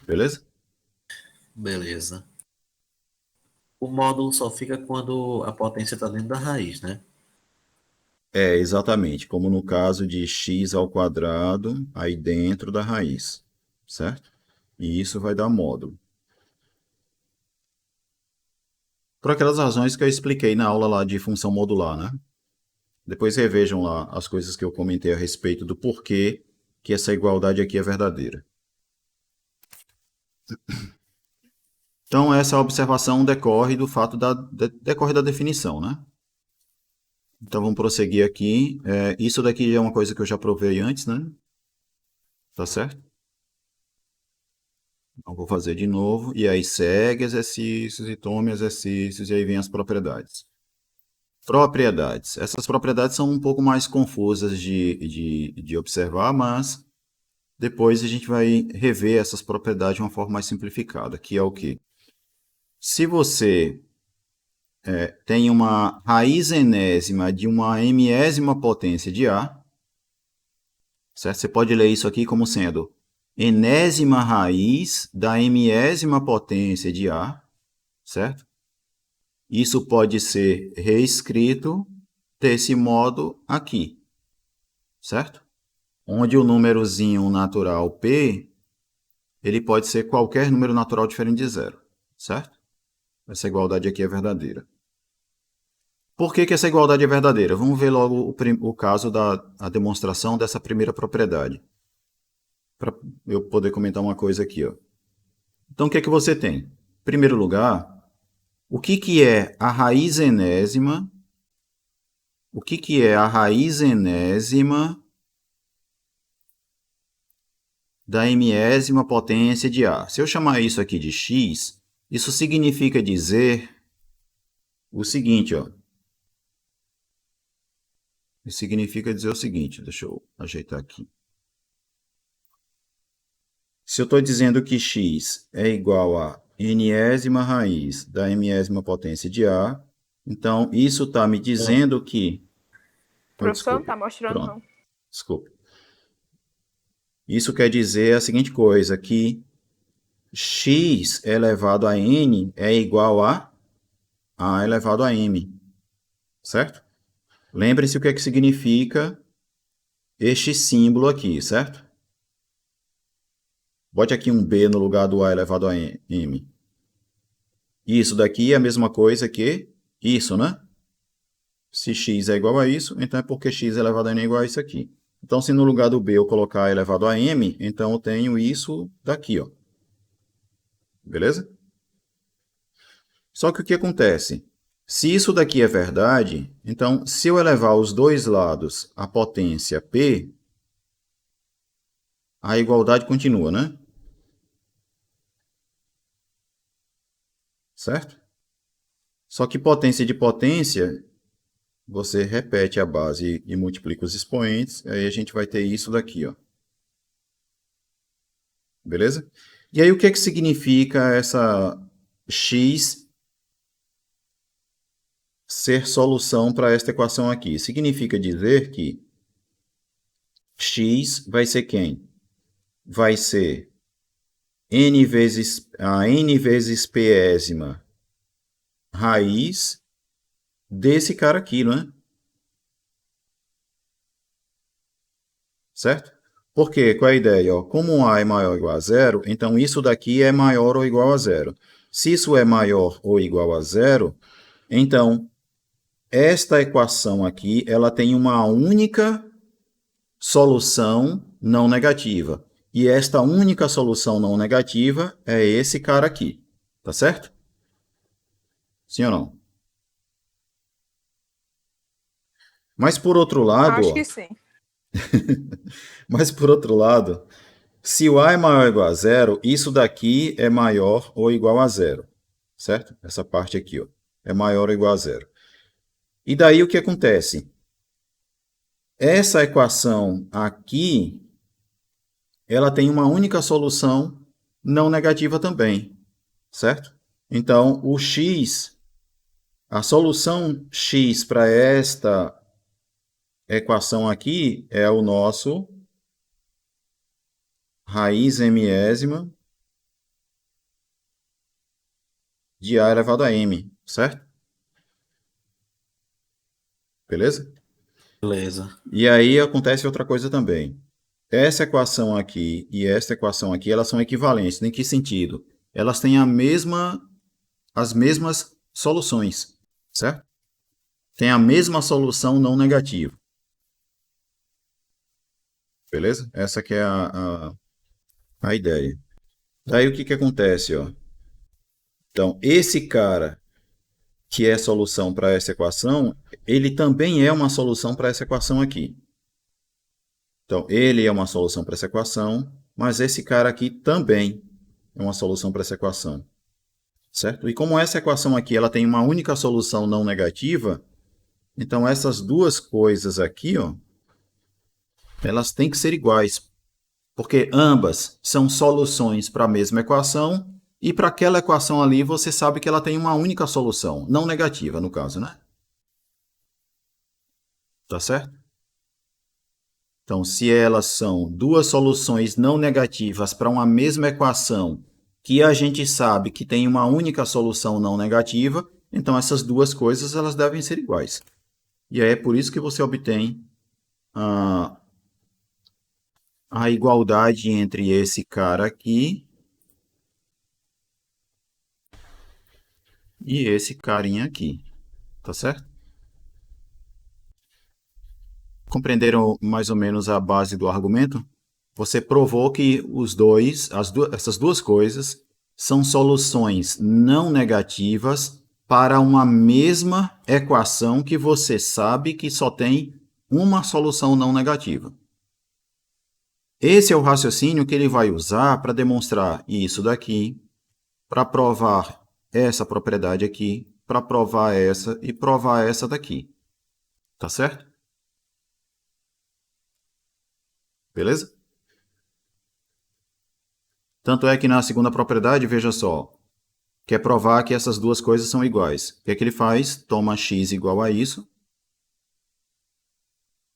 Beleza?
Beleza. O módulo só fica quando a potência está dentro da raiz, né?
É, exatamente, como no caso de x ao quadrado aí dentro da raiz, certo? E isso vai dar módulo. Por aquelas razões que eu expliquei na aula lá de função modular, né? Depois revejam lá as coisas que eu comentei a respeito do porquê que essa igualdade aqui é verdadeira. Então, essa observação decorre do fato decorre da definição, né? Então, vamos prosseguir aqui. Isso daqui é uma coisa que eu já provei antes, né? Tá certo? Então, vou fazer de novo. E aí, segue exercícios e tome exercícios, e aí vem as propriedades. Propriedades. Essas propriedades são um pouco mais confusas de observar, mas depois a gente vai rever essas propriedades de uma forma mais simplificada, que é o quê? Se você tem uma raiz enésima de uma mésima potência de A, certo? Você pode ler isso aqui como sendo enésima raiz da mésima potência de A, certo? Isso pode ser reescrito desse modo aqui, certo? Onde o númerozinho natural P, ele pode ser qualquer número natural diferente de zero, certo? Essa igualdade aqui é verdadeira. Por que que essa igualdade é verdadeira? Vamos ver logo o caso a demonstração dessa primeira propriedade. Para eu poder comentar uma coisa aqui, ó. Então, o que é que você tem? Em primeiro lugar, o que que é a raiz enésima? O que que é a raiz enésima da mésima potência de A? Se eu chamar isso aqui de x, isso significa dizer o seguinte, ó. Isso significa dizer o seguinte, deixa eu ajeitar aqui. Se eu estou dizendo que x é igual a nésima raiz da mésima potência de A, então isso está me dizendo que...
Professor, não
desculpe.
tá mostrando,
Pronto.
não.
Desculpe. Isso quer dizer a seguinte coisa, que x elevado a n é igual a elevado a m, certo? Lembre-se o que é que significa este símbolo aqui, certo? Bote aqui um b no lugar do a elevado a m. Isso daqui é a mesma coisa que isso, né? Se x é igual a isso, então é porque x elevado a n é igual a isso aqui. Então, se no lugar do b eu colocar elevado a m, então eu tenho isso daqui, ó. Beleza? Só que o que acontece? Se isso daqui é verdade, então, se eu elevar os dois lados à potência p, a igualdade continua, né? Certo? Só que potência de potência, você repete a base e multiplica os expoentes, aí a gente vai ter isso daqui, ó. Beleza? E aí o que é que significa essa x ser solução para esta equação aqui? Significa dizer que x vai ser quem? Vai ser n vezes pésima raiz desse cara aqui, não é? Certo? Por quê? Qual é a ideia? Ó, como A é maior ou igual a zero, então isso daqui é maior ou igual a zero. Se isso é maior ou igual a zero, então esta equação aqui ela tem uma única solução não negativa. E esta única solução não negativa é esse cara aqui. Tá certo? Sim ou não? Mas por outro lado,
Acho
ó,
que sim.
mas por outro lado, se o A é maior ou igual a zero, isso daqui é maior ou igual a zero. Certo? Essa parte aqui, ó, é maior ou igual a zero. E daí o que acontece? Essa equação aqui, ela tem uma única solução não negativa também, certo? Então, o x, a solução x para esta equação aqui é o nosso raiz mésima de A elevado a m, certo? Beleza?
Beleza.
E aí acontece outra coisa também. Essa equação aqui e esta equação aqui, elas são equivalentes. Em que sentido? Elas têm as mesmas soluções, certo? Tem a mesma solução não negativa. Beleza? Essa que é a ideia. Daí o que acontece, ó? Então, esse cara que é solução para essa equação, ele também é uma solução para essa equação aqui. Então, ele é uma solução para essa equação, mas esse cara aqui também é uma solução para essa equação. Certo? E como essa equação aqui ela tem uma única solução não negativa, então essas duas coisas aqui, ó, elas têm que ser iguais, porque ambas são soluções para a mesma equação, e para aquela equação ali você sabe que ela tem uma única solução, não negativa no caso, né? Tá certo? Então, se elas são duas soluções não negativas para uma mesma equação, que a gente sabe que tem uma única solução não negativa, então essas duas coisas elas devem ser iguais. E aí é por isso que você obtém a igualdade entre esse cara aqui e esse carinha aqui, tá certo? Compreenderam mais ou menos a base do argumento? Você provou que essas duas coisas são soluções não negativas para uma mesma equação que você sabe que só tem uma solução não negativa. Esse é o raciocínio que ele vai usar para demonstrar isso daqui, para provar essa propriedade aqui, para provar essa e provar essa daqui. Tá certo? Beleza? Tanto é que na segunda propriedade, veja só, quer provar que essas duas coisas são iguais. O que é que ele faz? Toma x igual a isso.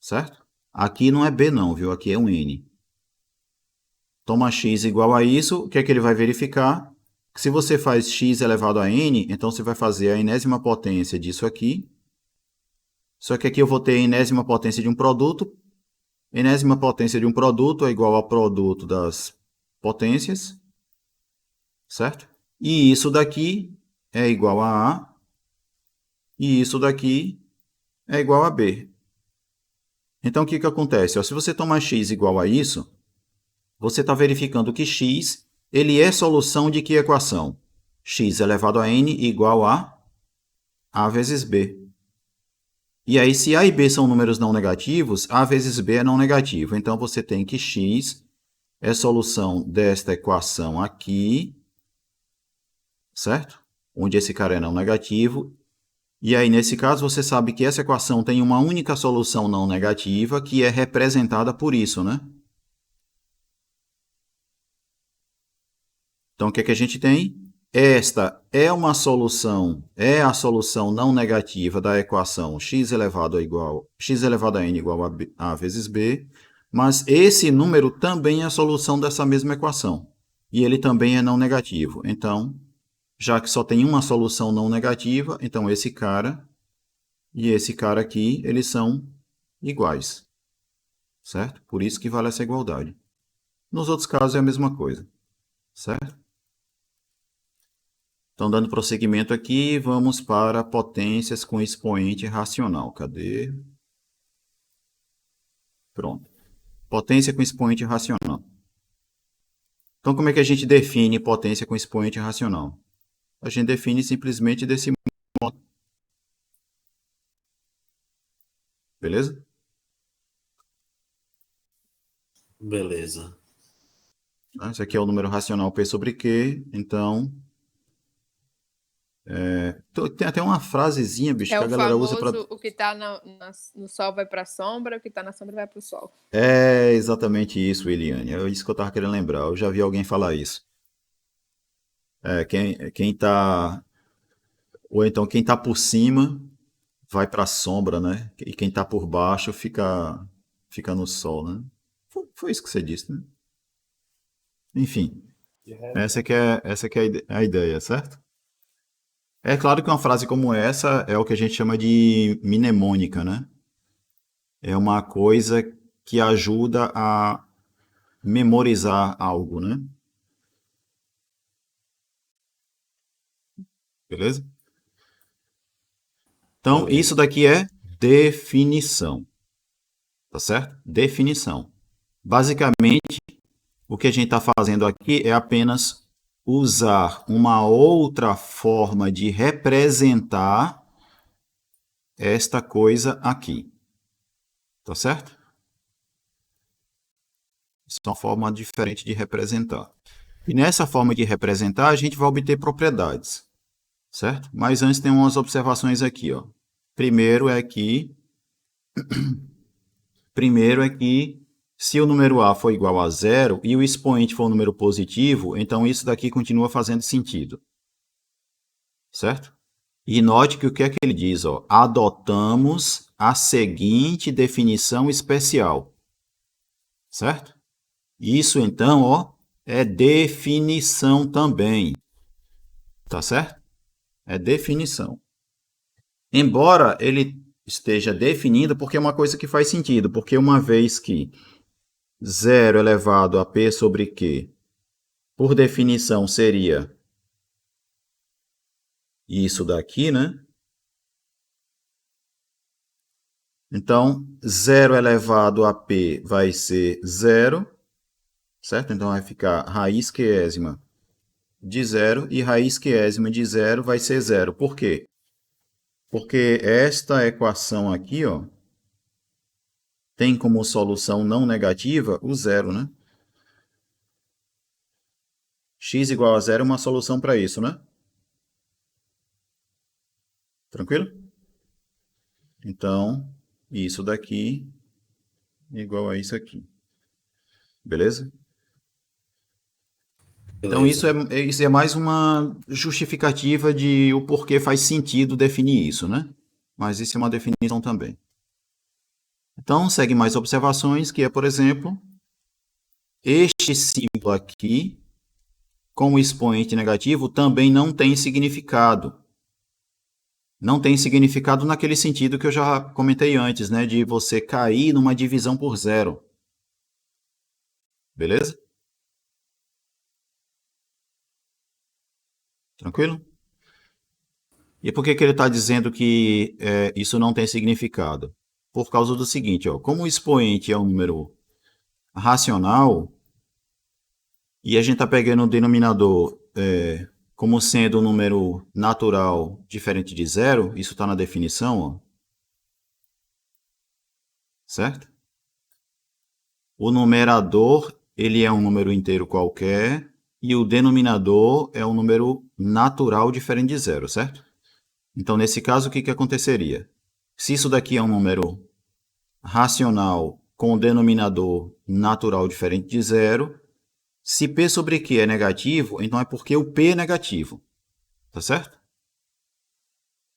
Certo? Aqui não é b não, viu? Aqui é um n. Toma x igual a isso, o que é que ele vai verificar? Que se você faz x elevado a n, então você vai fazer a enésima potência disso aqui. Só que aqui eu vou ter a enésima potência de um produto. Enésima potência de um produto é igual ao produto das potências. Certo? E isso daqui é igual a A. E isso daqui é igual a B. Então, o que acontece? Se você tomar x igual a isso, você está verificando que x ele é solução de que equação? X elevado a n igual a A vezes B. E aí, se A e B são números não negativos, A vezes B é não negativo. Então, você tem que x é solução desta equação aqui, certo? Onde esse cara é não negativo. E aí, nesse caso, você sabe que essa equação tem uma única solução não negativa, que é representada por isso, né? Então, o que é que a gente tem? Esta é uma solução, é a solução não negativa da equação x elevado a n igual a A vezes B, mas esse número também é a solução dessa mesma equação. E ele também é não negativo. Então, já que só tem uma solução não negativa, então esse cara e esse cara aqui, eles são iguais. Certo? Por isso que vale essa igualdade. Nos outros casos é a mesma coisa. Certo? Então, dando prosseguimento aqui, vamos para potências com expoente racional. Cadê? Pronto. Potência com expoente racional. Então, como é que a gente define potência com expoente racional? A gente define simplesmente desse modo. Beleza?
Beleza.
Esse aqui é o número racional P sobre Q. Então, tem até uma frasezinha, bicho,
É
que a
o
galera usa para...
famoso, o que está no sol vai para a sombra, o que está na sombra vai para o sol.
É exatamente isso, Eliane. É isso que eu estava querendo lembrar. Eu já vi alguém falar isso. Quem tá... Ou então quem tá por cima vai para a sombra, né? E quem tá por baixo fica no sol, né? Foi isso que você disse, né? Enfim, essa que é a ideia, certo? É claro que uma frase como essa é o que a gente chama de mnemônica, né? É uma coisa que ajuda a memorizar algo, né? Beleza? Então, isso
Beleza.
daqui é definição, tá certo? Definição. Basicamente, o que a gente está fazendo aqui é apenas usar uma outra forma de representar esta coisa aqui, tá certo? Isso é uma forma diferente de representar. E nessa forma de representar, a gente vai obter propriedades, certo? Mas antes tem umas observações aqui, ó. Primeiro é que se o número A for igual a zero e o expoente for um número positivo, então isso daqui continua fazendo sentido, certo? E note que o que é que ele diz, ó? Adotamos a seguinte definição especial, certo? Isso então, ó, é definição também, tá certo? É definição. Embora ele esteja definindo, porque é uma coisa que faz sentido, porque uma vez que zero elevado a P sobre Q, por definição, seria isso daqui, né? Então, 0 elevado a p vai ser 0, certo? Então, vai ficar raiz quiésima de 0 e raiz quiésima de 0 vai ser 0. Por quê? Porque esta equação aqui, ó, tem como solução não negativa o 0, né? X igual a 0 é uma solução para isso, né? Tranquilo? Então, isso daqui é igual a isso aqui. Beleza? Então,
Beleza.
isso é mais uma justificativa de o porquê faz sentido definir isso, né? Mas isso é uma definição também. Então, segue mais observações, que é, por exemplo, este símbolo aqui, com o expoente negativo, também não tem significado. Não tem significado naquele sentido que eu já comentei antes, né? De você cair numa divisão por 0. Beleza? Tranquilo? E por que ele está dizendo que isso não tem significado? Por causa do seguinte, ó, como o expoente é um número racional, e a gente está pegando o denominador como sendo um número natural diferente de 0, isso está na definição, ó, certo? O numerador ele é um número inteiro qualquer, e o denominador é um número natural diferente de 0, certo? Então, nesse caso, o que aconteceria? Se isso daqui é um número racional com denominador natural diferente de 0, se P sobre Q é negativo, então é porque o P é negativo. Tá certo?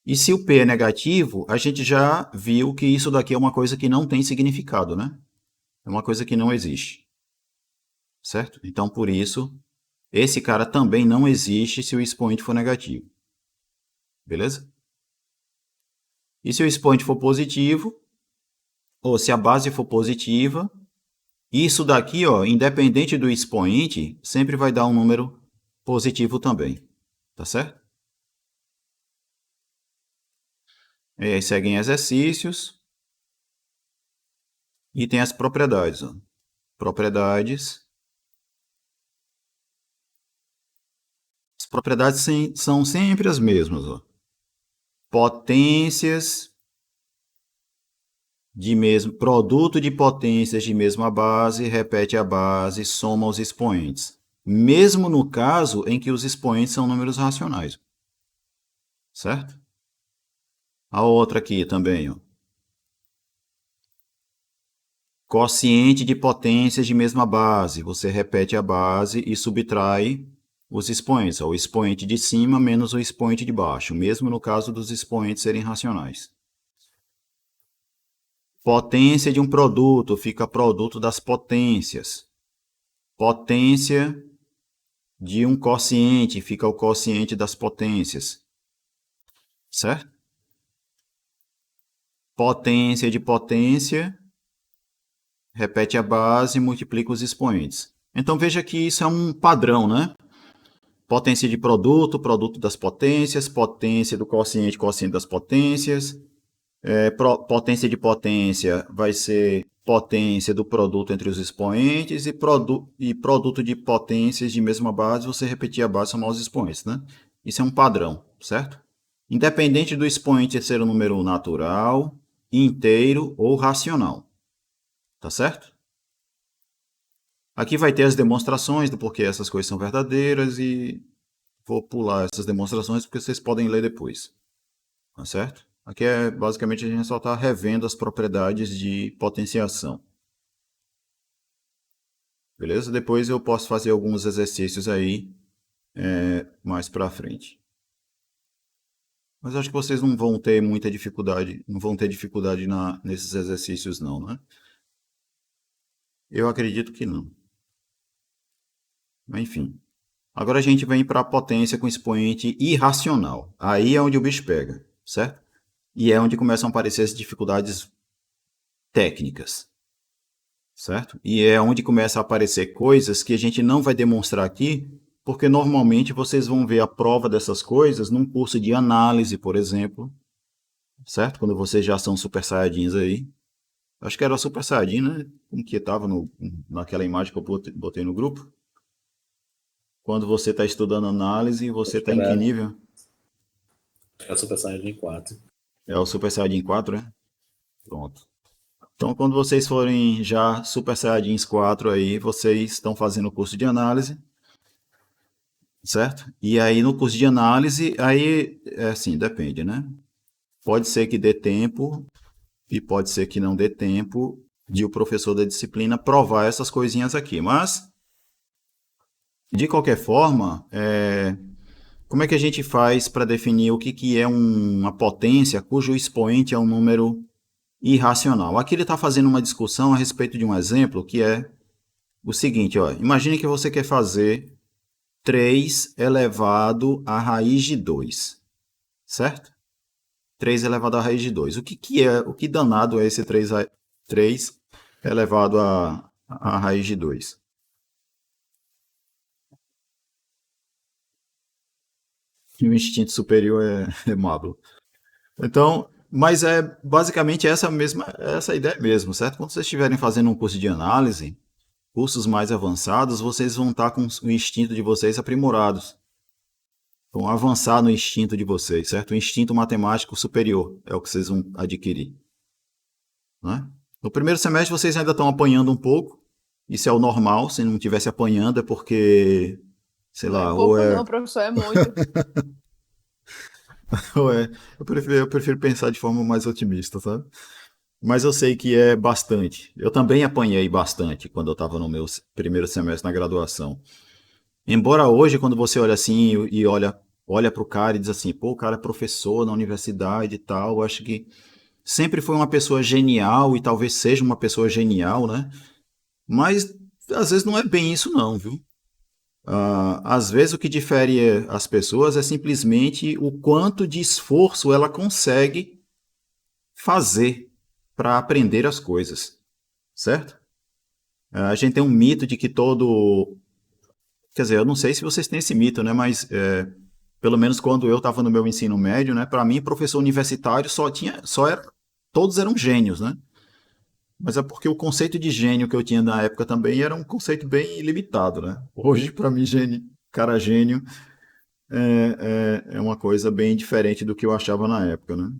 E se o P é negativo, a gente já viu que isso daqui é uma coisa que não tem significado, né? É uma coisa que não existe. Certo? Então, por isso, esse cara também não existe se o expoente for negativo. Beleza? E se o expoente for positivo, ou se a base for positiva, isso daqui, ó, independente do expoente, sempre vai dar um número positivo também. Tá certo? E aí seguem exercícios. E tem as propriedades. Ó. Propriedades. As propriedades são sempre as mesmas. Ó. Potências de mesmo produto de potências de mesma base, repete a base, soma os expoentes. Mesmo no caso em que os expoentes são números racionais. Certo? A outra aqui também, ó. Quociente de potências de mesma base. Você repete a base e subtrai os expoentes. Ó. O expoente de cima menos o expoente de baixo, mesmo no caso dos expoentes serem racionais. Potência de um produto fica produto das potências. Potência de um quociente fica o quociente das potências. Certo? Potência de potência, repete a base e multiplica os expoentes. Então veja que isso é um padrão, né? Potência de produto, produto das potências, potência do quociente, quociente das potências. Potência de potência vai ser potência do produto entre os expoentes e produto de potências de mesma base, você repetir a base e somar os expoentes, né? Isso é um padrão, certo? Independente do expoente ser um número natural, inteiro ou racional. Tá certo? Aqui vai ter as demonstrações do porquê essas coisas são verdadeiras e vou pular essas demonstrações porque vocês podem ler depois. Tá certo? Aqui basicamente a gente só está revendo as propriedades de potenciação. Beleza? Depois eu posso fazer alguns exercícios aí mais para frente. Mas acho que vocês não vão ter muita dificuldade, não vão ter dificuldade nesses exercícios não, né? Eu acredito que não. Mas, enfim. Agora a gente vem para a potência com expoente irracional. Aí é onde o bicho pega, certo? E é onde começam a aparecer as dificuldades técnicas, certo? E é onde começam a aparecer coisas que a gente não vai demonstrar aqui, porque normalmente vocês vão ver a prova dessas coisas num curso de análise, por exemplo, certo? Quando vocês já são Super Saiyajins aí. Acho que era Super Saiyajin, né? Como que estava naquela imagem que eu botei no grupo. Quando você está estudando análise, você está em que nível?
É o Super Saiyajin 4.
É o Super Saiyajin 4, né? Pronto. Então, quando vocês forem já Super Saiyajins 4 aí, vocês estão fazendo o curso de análise, certo? E aí no curso de análise, aí é assim, depende, né? Pode ser que dê tempo e pode ser que não dê tempo de o professor da disciplina provar essas coisinhas aqui. Mas, de qualquer forma, como é que a gente faz para definir o que é uma potência cujo expoente é um número irracional? Aqui ele está fazendo uma discussão a respeito de um exemplo que é o seguinte, ó, imagine que você quer fazer 3 elevado à raiz de 2, certo? 3 elevado à raiz de 2. O que danado é esse 3 elevado à raiz de 2? O instinto superior é móvel. Então, mas é basicamente essa ideia mesmo, certo? Quando vocês estiverem fazendo um curso de análise, cursos mais avançados, vocês vão estar com o instinto de vocês aprimorados. Vão avançar no instinto de vocês, certo? O instinto matemático superior é o que vocês vão adquirir. Né? No primeiro semestre vocês ainda estão apanhando um pouco. Isso é o normal. Se não estivesse apanhando é porque, sei
Não
lá,
é pouco, não, professor, é muito.
eu prefiro pensar de forma mais otimista, sabe? Mas eu sei que é bastante. Eu também apanhei bastante quando eu estava no meu primeiro semestre na graduação. Embora hoje, quando você olha assim e olha para o cara e diz assim, pô, o cara é professor na universidade e tal, eu acho que sempre foi uma pessoa genial e talvez seja uma pessoa genial, né? Mas às vezes não é bem isso não, viu? Às vezes o que difere as pessoas é simplesmente o quanto de esforço ela consegue fazer para aprender as coisas, certo? A gente tem um mito de que todo... Quer dizer, eu não sei se vocês têm esse mito, né? Mas pelo menos quando eu estava no meu ensino médio, né? Para mim, professor universitário todos eram gênios, né? Mas é porque o conceito de gênio que eu tinha na época também era um conceito bem limitado, né? Hoje, para mim, cara gênio é uma coisa bem diferente do que eu achava na época, né?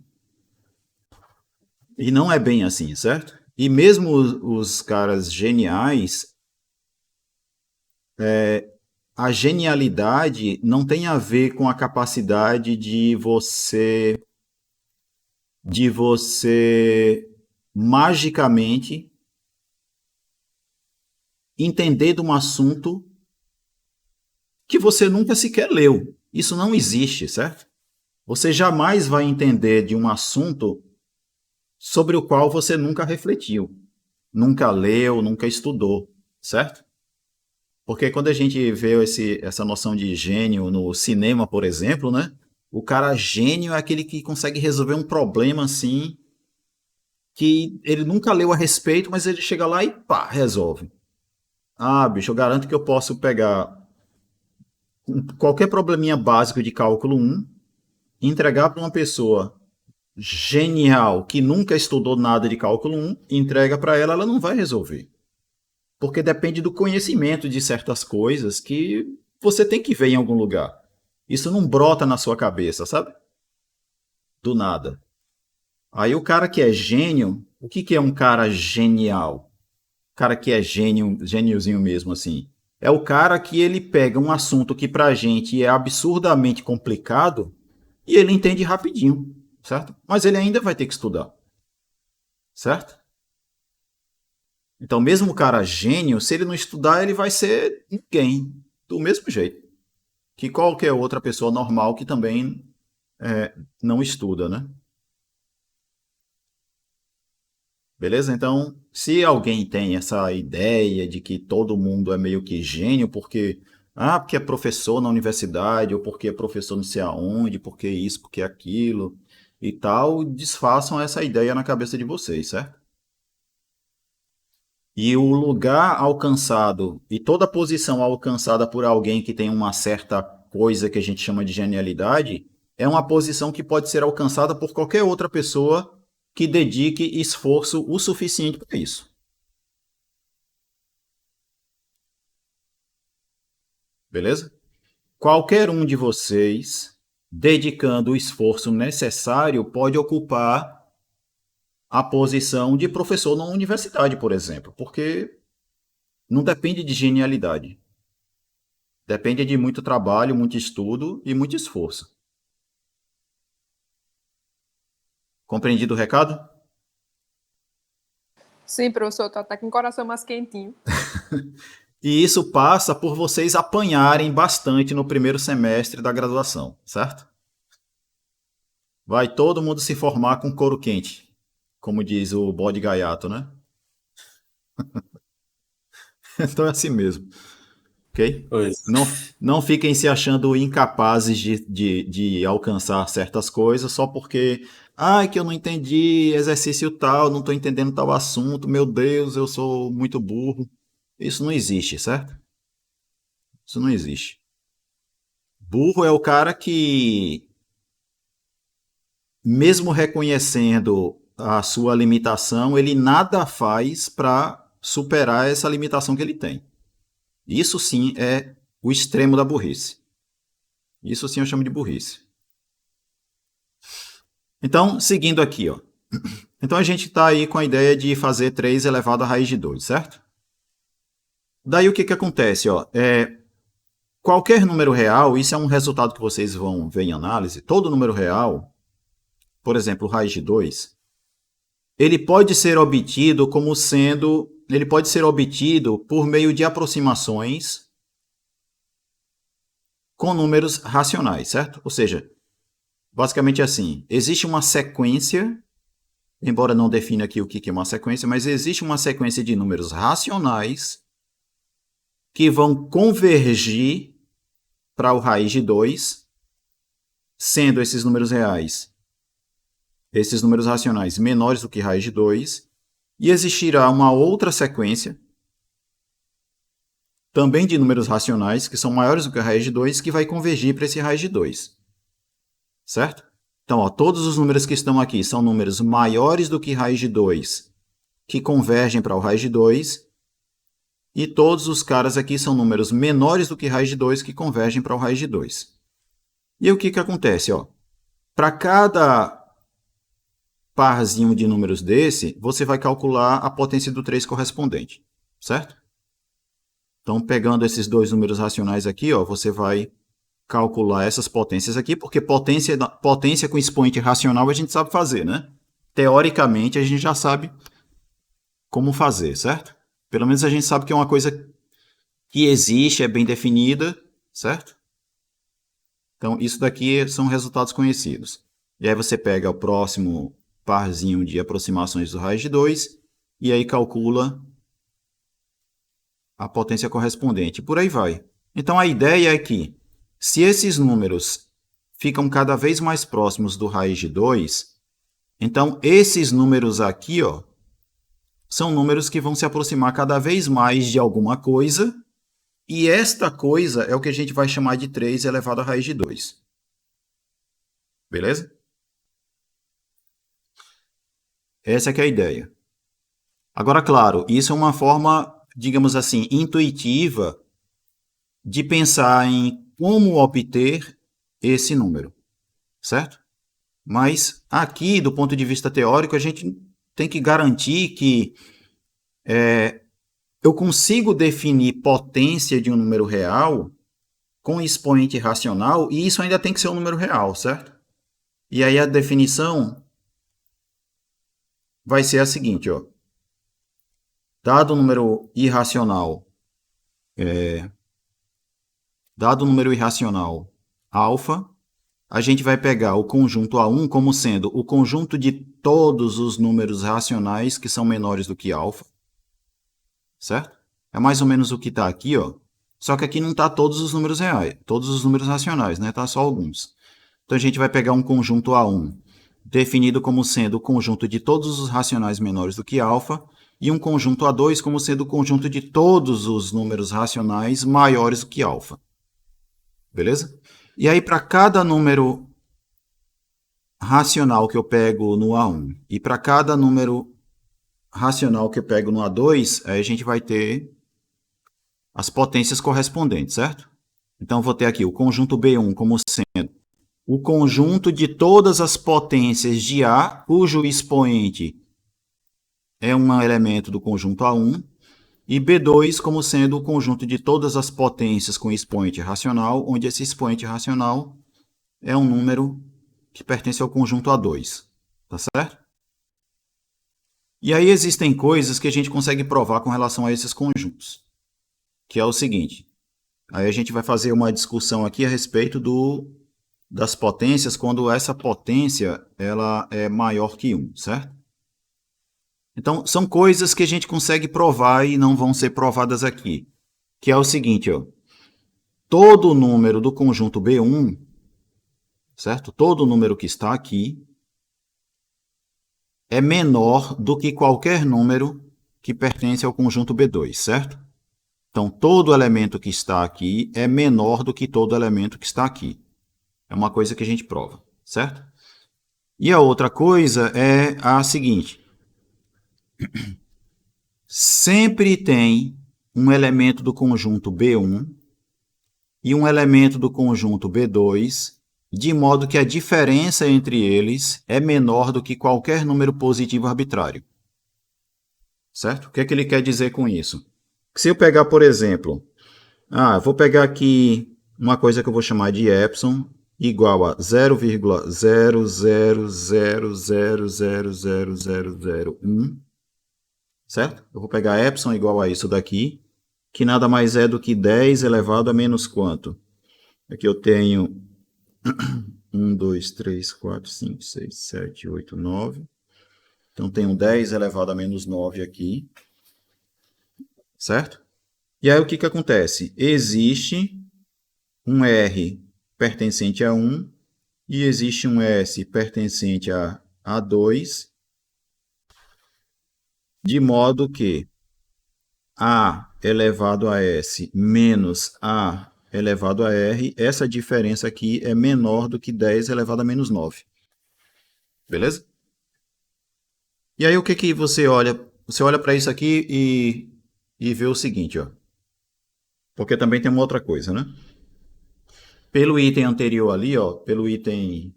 E não é bem assim, certo? E mesmo os caras geniais, a genialidade não tem a ver com a capacidade de você magicamente entender de um assunto que você nunca sequer leu. Isso não existe, certo? Você jamais vai entender de um assunto sobre o qual você nunca refletiu, nunca leu, nunca estudou, certo? Porque quando a gente vê essa noção de gênio no cinema, por exemplo, né? O cara gênio é aquele que consegue resolver um problema assim que ele nunca leu a respeito, mas ele chega lá e pá, resolve. Ah, bicho, eu garanto que eu posso pegar qualquer probleminha básico de cálculo 1 e entregar para uma pessoa genial que nunca estudou nada de cálculo 1, entrega para ela, ela não vai resolver. Porque depende do conhecimento de certas coisas que você tem que ver em algum lugar. Isso não brota na sua cabeça, sabe? Do nada. Aí o cara que é gênio, o que é um cara genial? O cara que é gênio, gêniozinho mesmo assim. É o cara que ele pega um assunto que pra gente é absurdamente complicado e ele entende rapidinho, certo? Mas ele ainda vai ter que estudar, certo? Então, mesmo o cara gênio, se ele não estudar, ele vai ser ninguém, do mesmo jeito que qualquer outra pessoa normal que também não estuda, né? Beleza? Então, se alguém tem essa ideia de que todo mundo é meio que gênio porque é professor na universidade, ou porque é professor não sei aonde, porque isso, porque aquilo e tal, desfaçam essa ideia na cabeça de vocês, certo? E o lugar alcançado e toda posição alcançada por alguém que tem uma certa coisa que a gente chama de genialidade é uma posição que pode ser alcançada por qualquer outra pessoa que dedique esforço o suficiente para isso. Beleza? Qualquer um de vocês, dedicando o esforço necessário, pode ocupar a posição de professor na universidade, por exemplo, porque não depende de genialidade. Depende de muito trabalho, muito estudo e muito esforço. Compreendido o recado?
Sim, professor, tô até com o coração mais quentinho.
E isso passa por vocês apanharem bastante no primeiro semestre da graduação, certo? Vai todo mundo se formar com couro quente, como diz o bode gaiato, né? Então é assim mesmo, ok?
Pois.
Não fiquem se achando incapazes de alcançar certas coisas só porque, ai, que eu não entendi exercício tal, não estou entendendo tal assunto, meu Deus, eu sou muito burro. Isso não existe, certo? Isso não existe. Burro é o cara que, mesmo reconhecendo a sua limitação, ele nada faz para superar essa limitação que ele tem. Isso sim é o extremo da burrice. Isso sim eu chamo de burrice. Então, seguindo aqui, ó. Então a gente está aí com a ideia de fazer 3 elevado à raiz de 2, certo? Daí o que acontece? Ó? Qualquer número real, isso é um resultado que vocês vão ver em análise, todo número real, por exemplo, raiz de 2, ele pode ser obtido ele pode ser obtido por meio de aproximações com números racionais, certo? Ou seja, basicamente assim, existe uma sequência, embora não defina aqui o que é uma sequência, mas existe uma sequência de números racionais que vão convergir para o raiz de 2, sendo esses números reais, esses números racionais menores do que raiz de 2, e existirá uma outra sequência, também de números racionais, que são maiores do que a raiz de 2, que vai convergir para esse raiz de 2. Certo? Então, ó, todos os números que estão aqui são números maiores do que raiz de 2, que convergem para o raiz de 2, e todos os caras aqui são números menores do que raiz de 2, que convergem para o raiz de 2. E o que acontece? Para cada parzinho de números desse, você vai calcular a potência do 3 correspondente, certo? Então, pegando esses dois números racionais aqui, ó, você vai calcular essas potências aqui, porque potência com expoente racional a gente sabe fazer, né? Teoricamente, a gente já sabe como fazer, certo? Pelo menos a gente sabe que é uma coisa que existe, é bem definida, certo? Então, isso daqui são resultados conhecidos. E aí você pega o próximo parzinho de aproximações do raiz de 2 e aí calcula a potência correspondente. Por aí vai. Então, a ideia é que, se esses números ficam cada vez mais próximos do raiz de 2, então esses números aqui, ó, são números que vão se aproximar cada vez mais de alguma coisa, e esta coisa é o que a gente vai chamar de 3 elevado à raiz de 2. Beleza? Essa é que é a ideia. Agora, claro, isso é uma forma, digamos assim, intuitiva de pensar em como obter esse número, certo? Mas aqui, do ponto de vista teórico, a gente tem que garantir que eu consigo definir potência de um número real com expoente racional, e isso ainda tem que ser um número real, certo? E aí a definição vai ser a seguinte, ó. Dado o número irracional, alfa, a gente vai pegar o conjunto A1 como sendo o conjunto de todos os números racionais que são menores do que alfa, certo? É mais ou menos o que está aqui, ó. Só que aqui não está todos os números reais, todos os números racionais, né? Está só alguns. Então a gente vai pegar um conjunto A1 definido como sendo o conjunto de todos os racionais menores do que alfa, e um conjunto A2 como sendo o conjunto de todos os números racionais maiores do que alfa. Beleza? E aí, para cada número racional que eu pego no A1 e para cada número racional que eu pego no A2, aí a gente vai ter as potências correspondentes, certo? Então, vou ter aqui o conjunto B1 como sendo o conjunto de todas as potências de A, cujo expoente é um elemento do conjunto A1, e B2 como sendo o conjunto de todas as potências com expoente racional, onde esse expoente racional é um número que pertence ao conjunto A2, tá certo? E aí existem coisas que a gente consegue provar com relação a esses conjuntos, que é o seguinte. Aí a gente vai fazer uma discussão aqui a respeito das potências quando essa potência ela é maior que 1, certo? Então, são coisas que a gente consegue provar e não vão ser provadas aqui, que é o seguinte, ó. Todo número do conjunto B1, certo? Todo número que está aqui é menor do que qualquer número que pertence ao conjunto B2, certo? Então, todo elemento que está aqui é menor do que todo elemento que está aqui. É uma coisa que a gente prova, certo? E a outra coisa é a seguinte. Sempre tem um elemento do conjunto B1 e um elemento do conjunto B2, de modo que a diferença entre eles é menor do que qualquer número positivo arbitrário. Certo? O que é que ele quer dizer com isso? Se eu pegar, por exemplo, vou pegar aqui uma coisa que eu vou chamar de epsilon igual a 0,0000000001, certo? Eu vou pegar epsilon igual a isso daqui, que nada mais é do que 10 elevado a menos quanto? Aqui eu tenho 1, 2, 3, 4, 5, 6, 7, 8, 9. Então, tenho 10 elevado a menos 9 aqui, certo? E aí, o que acontece? Existe um R pertencente a 1 e existe um S pertencente a 2, de modo que A elevado a S menos A elevado a R, essa diferença aqui é menor do que 10 elevado a menos 9. Beleza? E aí o que você olha? Você olha para isso aqui e vê o seguinte, ó. Porque também tem uma outra coisa, né? Pelo item anterior ali, ó, pelo item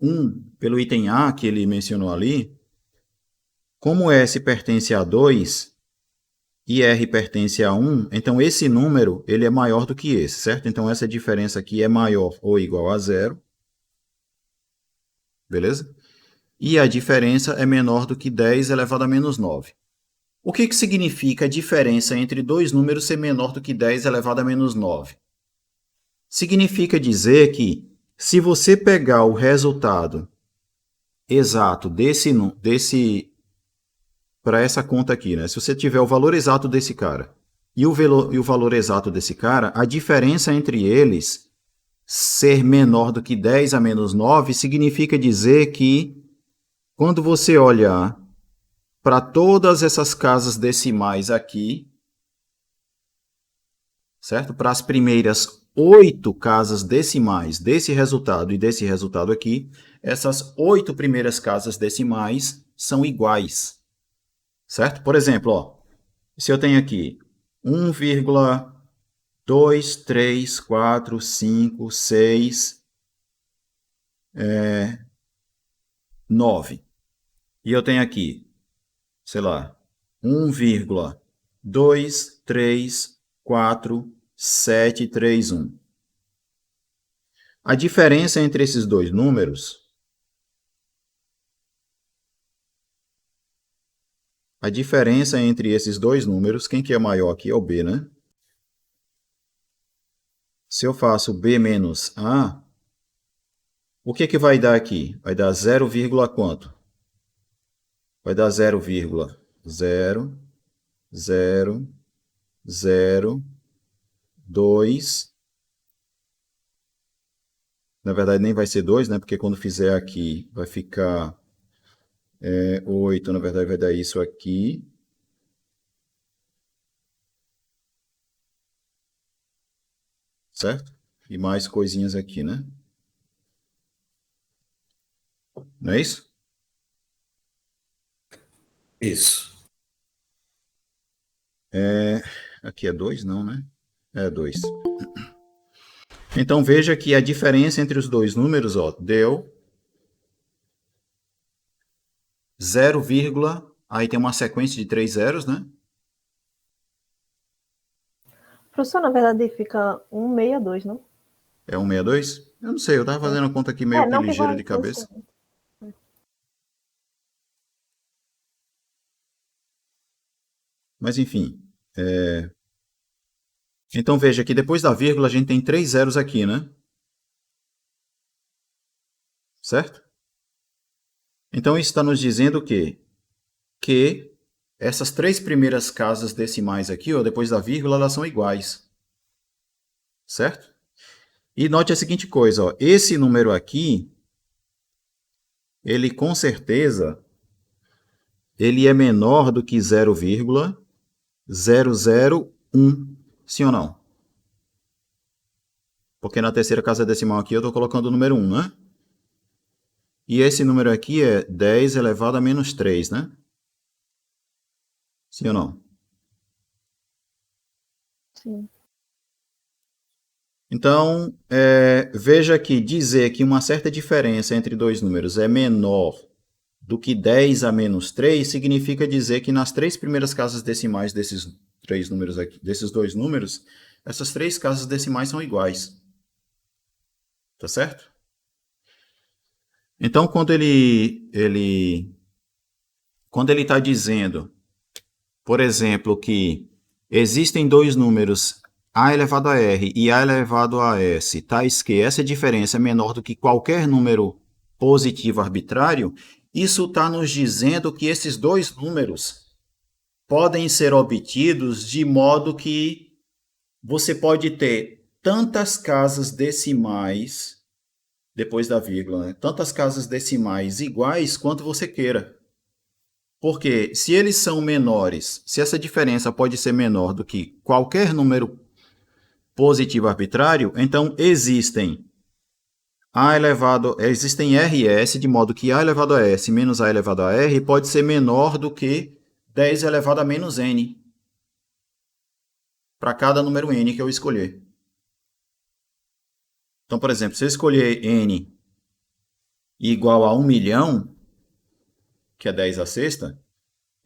1, pelo item A que ele mencionou ali, como S pertence a 2 e R pertence a 1, então esse número ele é maior do que esse, certo? Então essa diferença aqui é maior ou igual a 0, beleza? E a diferença é menor do que 10 elevado a menos 9. O que significa a diferença entre dois números ser menor do que 10 elevado a menos 9? Significa dizer que, se você pegar o resultado exato para essa conta aqui, né? Se você tiver o valor exato desse cara e o valor exato desse cara, a diferença entre eles ser menor do que 10 a menos 9 significa dizer que, quando você olhar para todas essas casas decimais aqui, certo? Para as primeiras 8 casas decimais desse resultado e desse resultado aqui, essas 8 primeiras casas decimais são iguais, certo? Por exemplo, ó, se eu tenho aqui 1,2, 3, 4, 5, 6, 9. E eu tenho aqui, sei lá, 1,2, 3, 4, 7, 3, 1. A diferença entre esses dois números, quem que é maior aqui é o B, né? Se eu faço B menos A, o que vai dar aqui? Vai dar 0, quanto? Vai dar 0,0002. Na verdade, nem vai ser 2, né? Porque quando fizer aqui, vai ficar 8. Na verdade, vai dar isso aqui. Certo? E mais coisinhas aqui, né? Não é isso?
Isso.
Aqui é 2, não, né? É 2. Então veja que a diferença entre os dois números, ó, deu 0, aí tem uma sequência de 3 zeros, né?
Professor, na verdade fica 162, não?
É 162? Eu não sei, eu tava fazendo a conta aqui meio que
não que
ligeira
vai
de cabeça. Mas enfim. Então veja que depois da vírgula a gente tem 3 zeros aqui, né? Certo? Então isso está nos dizendo o quê? Que essas 3 primeiras casas decimais aqui, ó, depois da vírgula, elas são iguais. Certo? E note a seguinte coisa, ó, esse número aqui, ele com certeza, ele é menor do que 0,001, sim ou não? Porque na terceira casa decimal aqui eu estou colocando o número 1, né? E esse número aqui é 10 elevado a menos 3, né? Sim ou não?
Sim.
Então, veja que dizer que uma certa diferença entre dois números é menor do que 10 a menos 3 significa dizer que nas 3 primeiras casas decimais desses 3 números aqui, desses dois números, essas 3 casas decimais são iguais. Tá certo? Então, quando ele está dizendo, por exemplo, que existem dois números a elevado a r e a elevado a s, tais que essa diferença é menor do que qualquer número positivo arbitrário, isso está nos dizendo que esses dois números podem ser obtidos de modo que você pode ter tantas casas decimais, depois da vírgula, né? Tantas casas decimais iguais quanto você queira. Porque se eles são menores, se essa diferença pode ser menor do que qualquer número positivo arbitrário, então existem RS, de modo que A elevado a S menos A elevado a R pode ser menor do que 10 elevado a menos N para cada número N que eu escolher. Então, por exemplo, se eu escolher N igual a 1 milhão, que é 10 a sexta,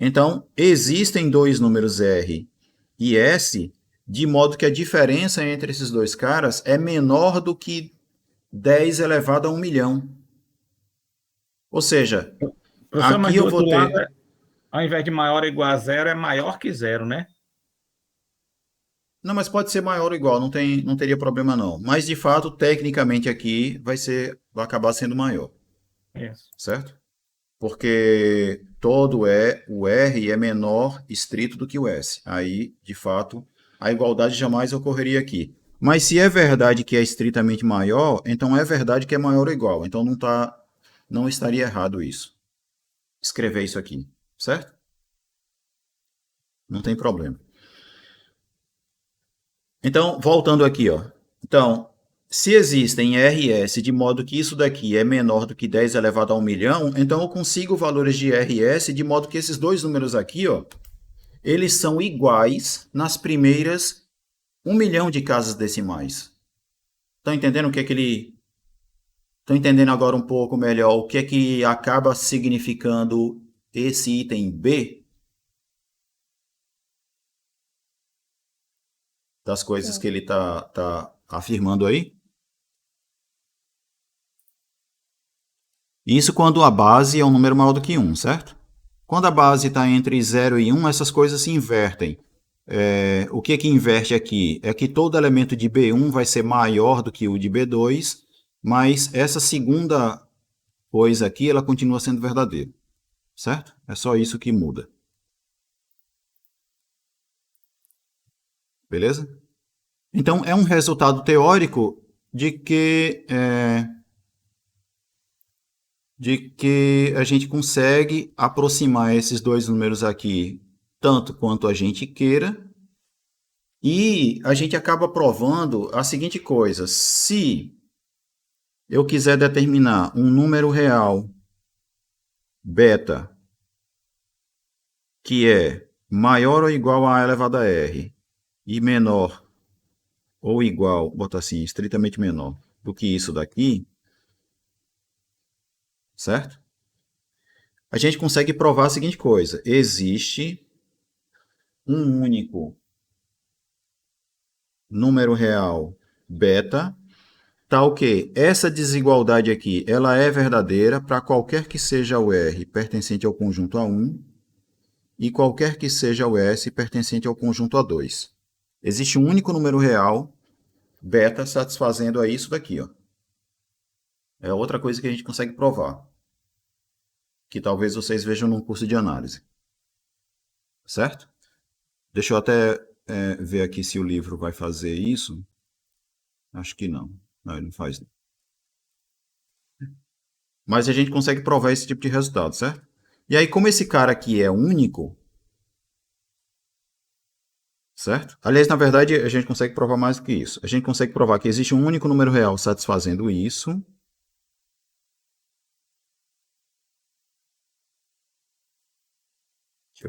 então existem dois números R e S, de modo que a diferença entre esses dois caras é menor do que 10 elevado a 1 milhão. Ou seja,
Professor, mas
aqui
do
eu
outro
vou
lado,
ter...
ao invés de maior ou igual a zero, é maior que zero, né?
Não, mas pode ser maior ou igual, não teria problema não. Mas, de fato, tecnicamente aqui vai acabar sendo maior,
Isso.
certo? Porque o R é menor estrito do que o S. Aí, de fato, a igualdade jamais ocorreria aqui. Mas se é verdade que é estritamente maior, então é verdade que é maior ou igual. Então não estaria errado isso. Escrever isso aqui, certo? Não tem problema. Então, voltando aqui, ó. Então, se existem RS de modo que isso daqui é menor do que 10 elevado a 1 milhão, então eu consigo valores de RS de modo que esses dois números aqui, ó, eles são iguais nas primeiras 1 milhão de casas decimais. Estão entendendo o que é que ele... Estão entendendo agora um pouco melhor o que é que acaba significando esse item B? Das coisas que ele tá afirmando aí? Isso quando a base é um número maior do que 1, certo? Quando a base está entre 0 e 1, essas coisas se invertem. O que inverte aqui? É que todo elemento de B1 vai ser maior do que o de B2, mas essa segunda coisa aqui, ela continua sendo verdadeira, certo? É só isso que muda. Beleza? Então, é um resultado teórico de que a gente consegue aproximar esses dois números aqui tanto quanto a gente queira, e a gente acaba provando a seguinte coisa: se eu quiser determinar um número real beta, que é maior ou igual a elevado a r, e menor ou igual, botar assim, estritamente menor do que isso daqui, certo? A gente consegue provar a seguinte coisa: existe um único número real beta, tal que essa desigualdade aqui ela é verdadeira para qualquer que seja o R pertencente ao conjunto A1 e qualquer que seja o S pertencente ao conjunto A2. Existe um único número real beta satisfazendo a isso daqui, ó. É outra coisa que a gente consegue provar, que talvez vocês vejam num curso de análise. Certo? Deixa eu até ver aqui se o livro vai fazer isso. Acho que não. Não, ele não faz. Mas a gente consegue provar esse tipo de resultado, certo? E aí, como esse cara aqui é único, certo? Aliás, na verdade, a gente consegue provar mais do que isso. A gente consegue provar que existe um único número real satisfazendo isso.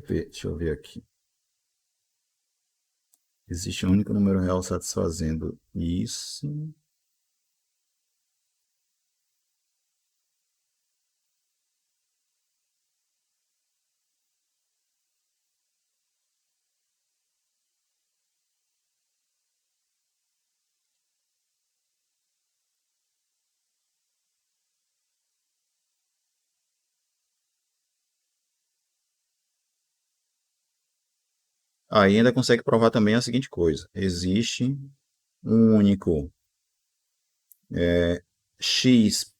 Deixa eu ver aqui. Existe um único número real satisfazendo isso. Aí ainda consegue provar também a seguinte coisa: existe um único x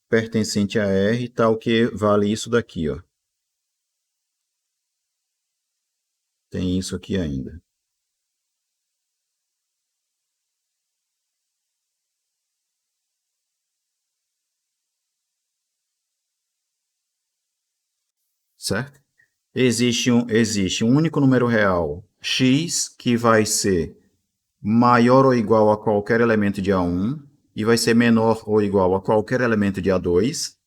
pertencente a R, tal que vale isso daqui, ó. Tem isso aqui ainda. Certo? Existe um único número real x que vai ser maior ou igual a qualquer elemento de A1 e vai ser menor ou igual a qualquer elemento de A2,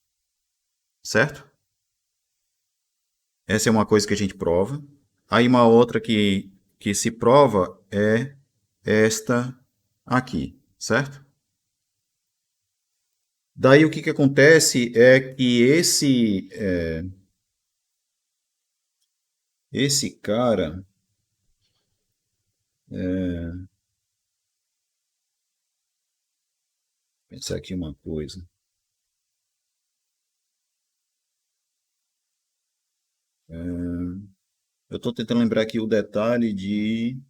certo? Essa é uma coisa que a gente prova. Aí uma outra que se prova é esta aqui, certo? Daí o que acontece é que esse cara pensar aqui uma coisa. Eu estou tentando lembrar aqui o detalhe de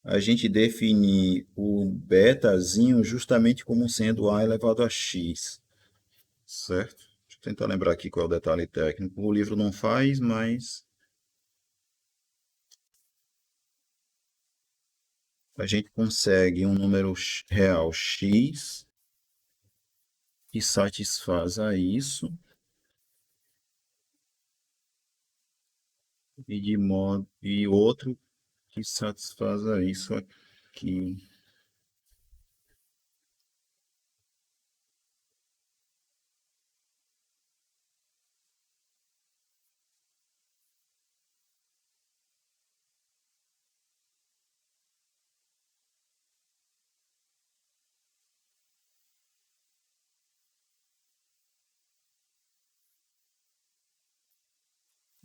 a gente definir o betazinho justamente como sendo A elevado a x, certo? Deixa eu tentar lembrar aqui qual é o detalhe técnico. O livro não faz, mas a gente consegue um número real x que satisfaz a isso e outro que satisfaz a isso aqui.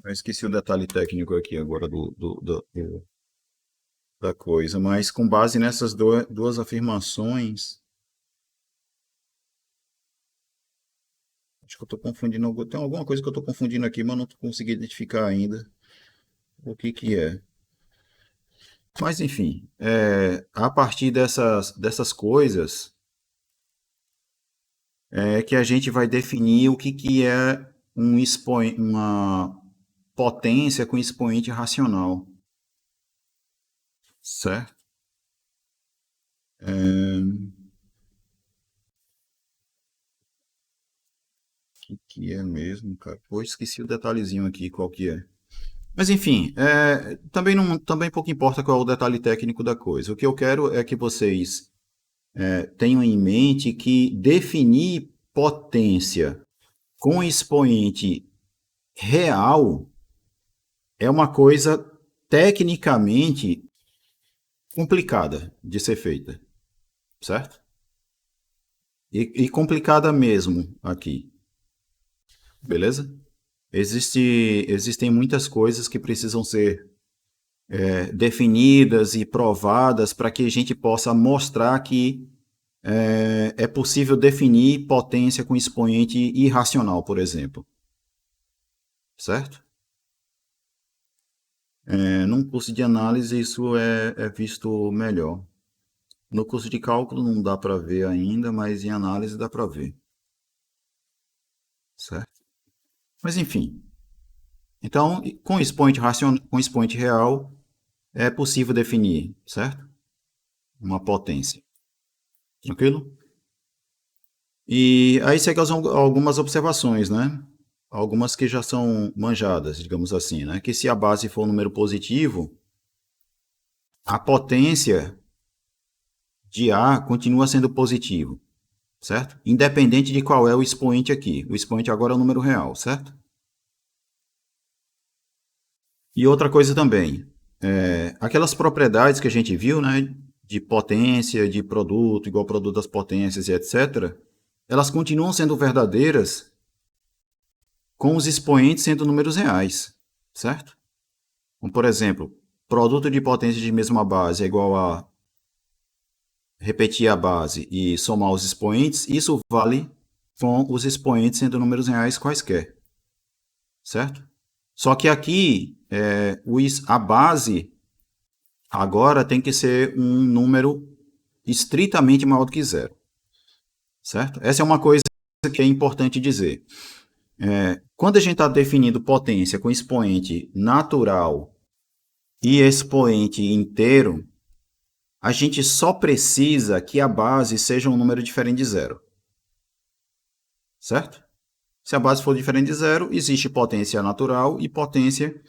Eu esqueci o detalhe técnico aqui agora da coisa, mas com base nessas duas afirmações, acho que eu estou confundindo, tem alguma coisa que eu estou confundindo aqui, mas não estou conseguindo identificar ainda o que é. Mas enfim, a partir dessas coisas é que a gente vai definir o que é uma potência com expoente racional, certo? Que é mesmo, cara? Pô, esqueci o detalhezinho aqui, qual que é. Mas enfim, também pouco importa qual é o detalhe técnico da coisa. O que eu quero é que vocês tenham em mente que definir potência com expoente real é uma coisa tecnicamente complicada de ser feita, certo? E complicada mesmo aqui, beleza? Existem muitas coisas que precisam ser definidas e provadas para que a gente possa mostrar que é possível definir potência com expoente irracional, por exemplo. Certo? Num curso de análise isso é visto melhor. No curso de cálculo não dá para ver ainda, mas em análise dá para ver. Certo? Mas enfim. Então, com expoente real, é possível definir, certo? Uma potência. Tranquilo? E aí seguem algumas observações, né? Algumas que já são manjadas, digamos assim, né? Que se a base for um número positivo, a potência de A continua sendo positivo, certo? Independente de qual é o expoente aqui. O expoente agora é o número real, certo? E outra coisa também, aquelas propriedades que a gente viu, né? De potência, de produto, igual produto das potências e etc., elas continuam sendo verdadeiras com os expoentes sendo números reais, certo? Como, por exemplo, produto de potência de mesma base é igual a repetir a base e somar os expoentes, isso vale com os expoentes sendo números reais quaisquer, certo? Só que aqui, a base agora tem que ser um número estritamente maior do que zero, certo? Essa é uma coisa que é importante dizer. Quando a gente está definindo potência com expoente natural e expoente inteiro, a gente só precisa que a base seja um número diferente de zero. Certo? Se a base for diferente de zero, existe potência natural e potência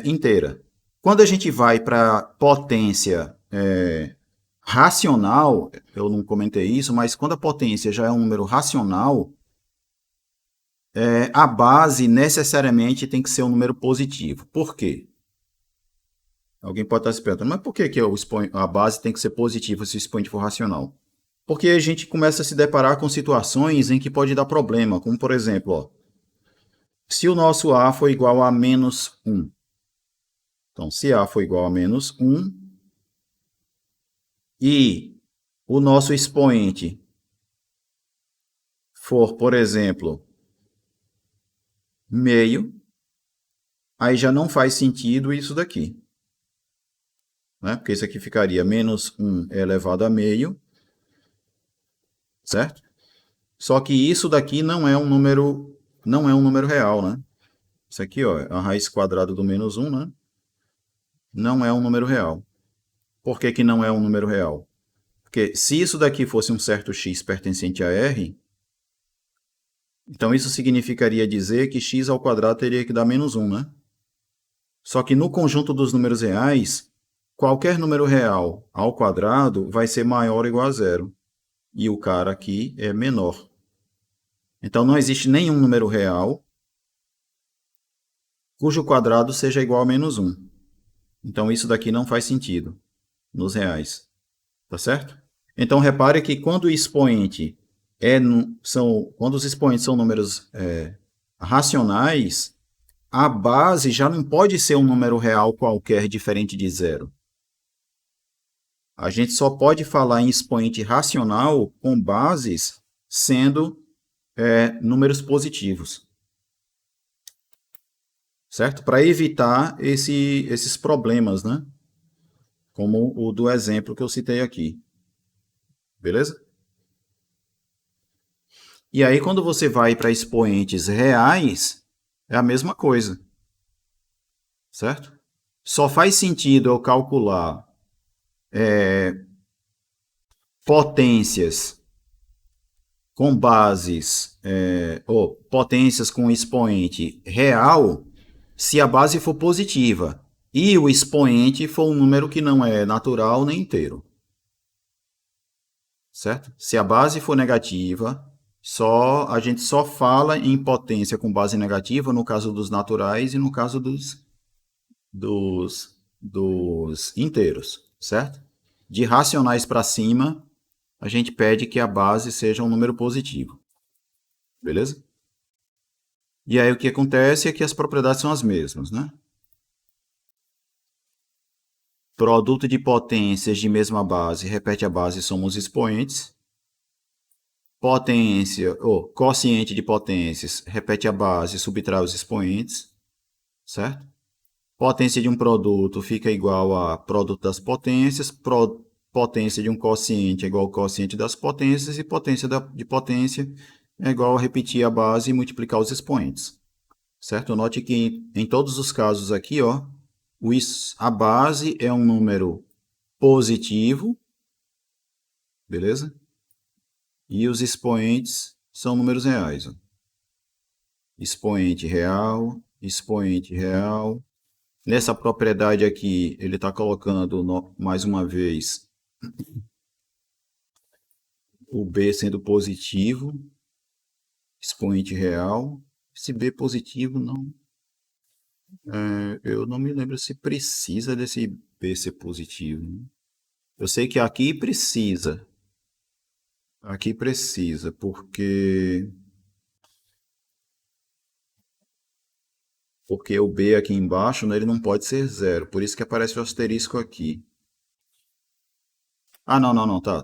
inteira. Quando a gente vai para potência racional, eu não comentei isso, mas quando a potência já é um número racional, a base necessariamente tem que ser um número positivo. Por quê? Alguém pode estar se perguntando, mas por que a base tem que ser positiva se o expoente for racional? Porque a gente começa a se deparar com situações em que pode dar problema, como por exemplo, ó, se o nosso A for igual a menos 1. Então, se A for igual a menos 1 e o nosso expoente for, por exemplo, meio, aí já não faz sentido isso daqui. Né? Porque isso aqui ficaria menos 1 elevado a meio, certo? Só que isso daqui não é um número real, né? Isso aqui, ó, a raiz quadrada do menos 1, né? Não é um número real. Por que que não é um número real? Porque se isso daqui fosse um certo x pertencente a R, então isso significaria dizer que x ao quadrado teria que dar menos 1, né? Só que no conjunto dos números reais, qualquer número real ao quadrado vai ser maior ou igual a zero. E o cara aqui é menor. Então não existe nenhum número real cujo quadrado seja igual a menos 1. Então isso daqui não faz sentido nos reais. Tá certo? Então repare que quando o expoente quando os expoentes são números racionais, a base já não pode ser um número real qualquer diferente de zero. A gente só pode falar em expoente racional com bases sendo números positivos. Certo? Para evitar esses problemas, né? Como o do exemplo que eu citei aqui. Beleza? E aí, quando você vai para expoentes reais, é a mesma coisa. Certo? Só faz sentido eu calcular potências com bases, ou potências com expoente real, se a base for positiva e o expoente for um número que não é natural nem inteiro. Certo? Se a base for negativa A gente só fala em potência com base negativa no caso dos naturais e no caso dos inteiros, certo? De racionais para cima, a gente pede que a base seja um número positivo, beleza? E aí o que acontece é que as propriedades são as mesmas, né? Produto de potências de mesma base, repete a base, somos expoentes. Potência, ou quociente de potências, repete a base, subtrai os expoentes, certo? Potência de um produto fica igual a produto das potências, potência de um quociente é igual ao quociente das potências, e potência de potência é igual a repetir a base e multiplicar os expoentes, certo? Note que em todos os casos aqui, ó, a base é um número positivo, beleza? E os expoentes são números reais, ó. Expoente real, expoente real. Nessa propriedade aqui, ele está colocando mais uma vez o B sendo positivo, expoente real. Esse B positivo não. Eu não me lembro se precisa desse B ser positivo, né? Eu sei que aqui precisa. Aqui precisa, porque o B aqui embaixo, né, ele não pode ser zero. Por isso que aparece o asterisco aqui. Ah, não, tá,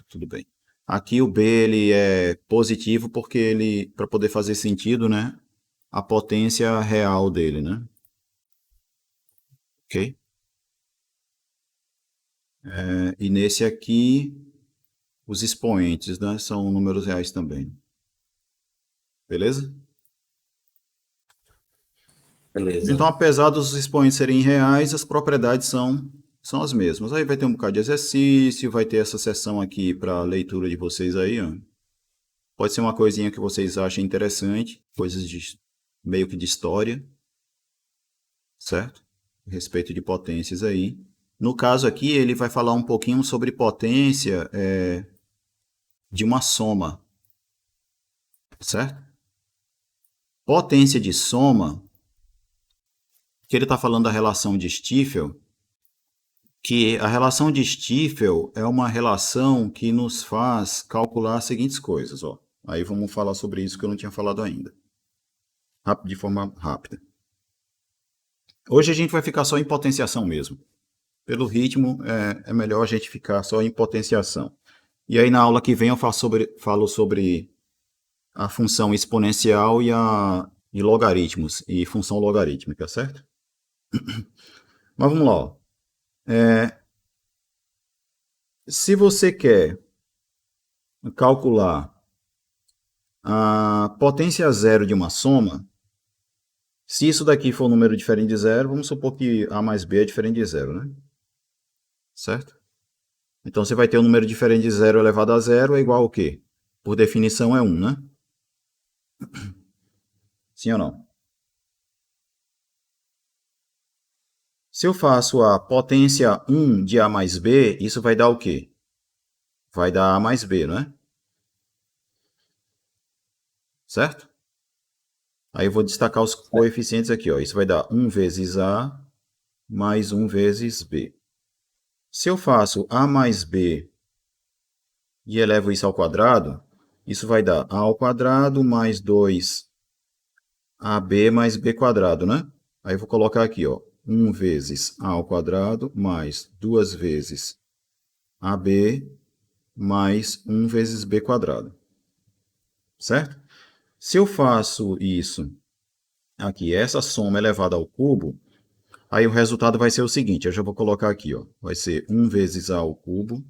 tudo bem. Aqui o B ele é positivo porque ele, para poder fazer sentido, né, a potência real dele, né? Ok? E nesse aqui, os expoentes, né, são números reais também. Beleza?
Beleza.
Então, apesar dos expoentes serem reais, as propriedades são as mesmas. Aí vai ter um bocado de exercício, vai ter essa sessão aqui para leitura de vocês aí, ó. Pode ser uma coisinha que vocês achem interessante, coisas meio que de história, certo? A respeito de potências aí. No caso aqui, ele vai falar um pouquinho sobre potência de uma soma, certo? Potência de soma, que ele está falando da relação de Stiefel, que a relação de Stiefel é uma relação que nos faz calcular as seguintes coisas, ó. Aí vamos falar sobre isso que eu não tinha falado ainda, de forma rápida. Hoje a gente vai ficar só em potenciação mesmo. Pelo ritmo, é melhor a gente ficar só em potenciação. E aí na aula que vem eu falo sobre a função exponencial e logaritmos, e função logarítmica, certo? Mas vamos lá, ó. Se você quer calcular a potência zero de uma soma, se isso daqui for um número diferente de zero, vamos supor que A mais B é diferente de zero, né? Certo? Então você vai ter um número diferente de zero elevado a zero é igual ao quê? Por definição é 1, né? Sim ou não? Se eu faço a potência 1 de A mais B, isso vai dar o quê? Vai dar A mais B, não é? Certo? Aí eu vou destacar os coeficientes aqui, ó. Isso vai dar 1 vezes A mais 1 vezes B. Se eu faço A mais B e elevo isso ao quadrado, isso vai dar A ao quadrado mais 2AB mais B quadrado, né? Aí eu vou colocar aqui, ó. 1 vezes A ao quadrado mais 2 vezes AB mais 1 vezes B quadrado. Certo? Se eu faço isso aqui, essa soma elevada ao cubo, aí o resultado vai ser o seguinte, eu já vou colocar aqui, ó, vai ser 1 vezes A ao cubo,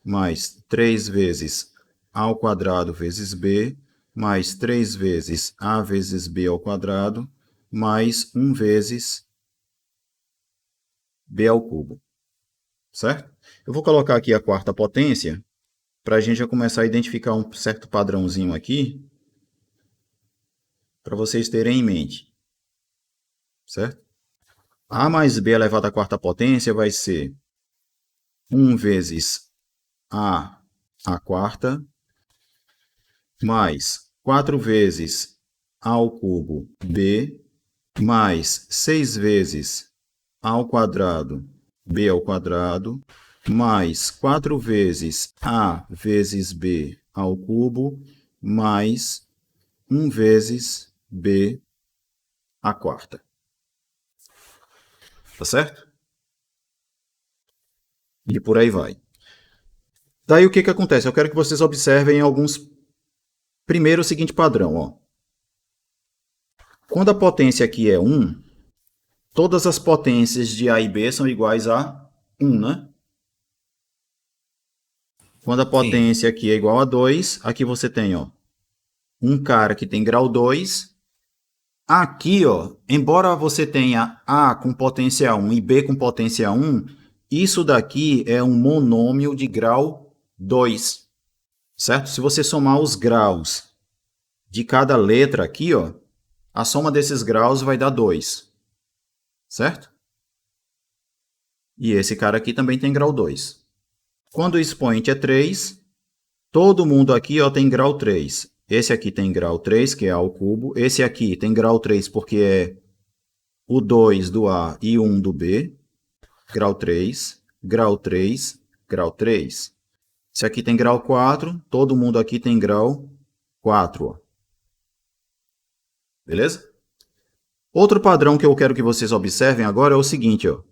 mais 3 vezes A ao quadrado vezes B, mais 3 vezes A vezes B ao quadrado, mais 1 vezes B ao cubo, certo? Eu vou colocar aqui a quarta potência, para a gente já começar a identificar um certo padrãozinho aqui, para vocês terem em mente, certo? A mais B elevado à quarta potência vai ser 1 vezes A à quarta, mais 4 vezes a ao cubo b, mais 6 vezes a ao quadrado b ao quadrado, mais 4 vezes a vezes b ao cubo, mais 1 vezes b à quarta. Tá certo? E por aí vai. Daí o que que acontece? Eu quero que vocês observem alguns. Primeiro, o seguinte padrão, ó. Quando a potência aqui é 1, todas as potências de A e B são iguais a 1, né? Quando a potência aqui é igual a 2, aqui você tem, ó, um cara que tem grau 2. Aqui, ó, embora você tenha A com potência 1 e B com potência 1, isso daqui é um monômio de grau 2, certo? Se você somar os graus de cada letra aqui, ó, a soma desses graus vai dar 2, certo? E esse cara aqui também tem grau 2. Quando o expoente é 3, todo mundo aqui ó, tem grau 3. Esse aqui tem grau 3, que é A ao cubo. Esse aqui tem grau 3 porque é o 2 do A e o 1 do B. Grau 3, grau 3, grau 3. Esse aqui tem grau 4, todo mundo aqui tem grau 4. Ó. Beleza? Outro padrão que eu quero que vocês observem agora é o seguinte. Ó.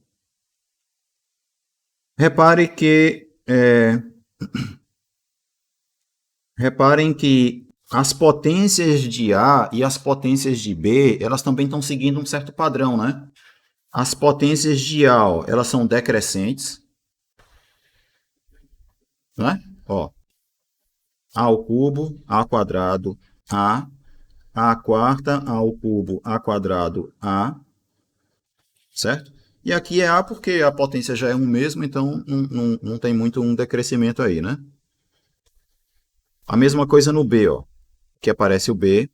Reparem que as potências de A e as potências de B, elas também estão seguindo um certo padrão, né? As potências de A, ó, elas são decrescentes, né? Ó, A ao cubo, A quadrado, A quarta, A ao cubo, A quadrado, A, certo? E aqui é A porque a potência já é 1 mesmo, então não tem muito um decrescimento aí, né? A mesma coisa no B, ó. Aqui aparece o B,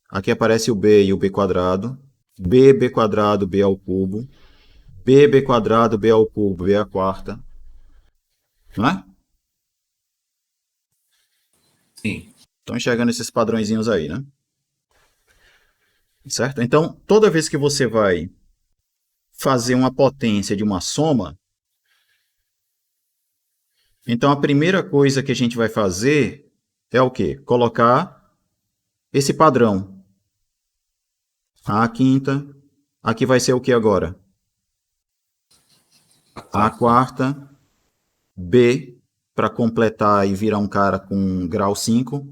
aqui aparece o B e o B quadrado, B quadrado, B ao cubo, B quadrado, B ao cubo, B à quarta, não é?
Sim.
Estão enxergando esses padrõezinhos aí, né? Certo? Então, toda vez que você vai fazer uma potência de uma soma, então a primeira coisa que a gente vai fazer é o quê? Colocar esse padrão. A quinta, aqui vai ser o que agora? A quarta, B, para completar e virar um cara com grau 5,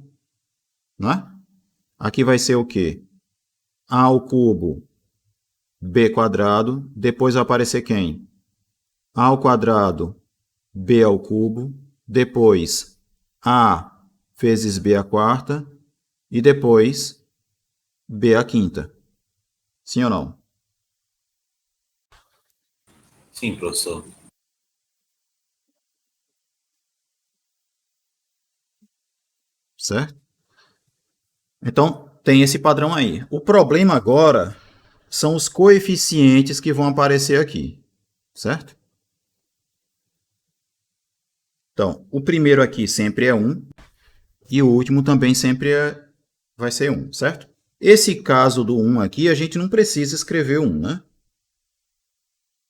né? Aqui vai ser o quê? A ao cubo, B quadrado, depois vai aparecer quem? A ao quadrado, B ao cubo, depois A vezes B à quarta e depois B à quinta. Sim ou não?
Sim, professor.
Certo? Então, tem esse padrão aí. O problema agora são os coeficientes que vão aparecer aqui, certo? Então, o primeiro aqui sempre é 1 e o último também sempre vai ser 1, certo? Esse caso do 1 aqui, a gente não precisa escrever 1, né?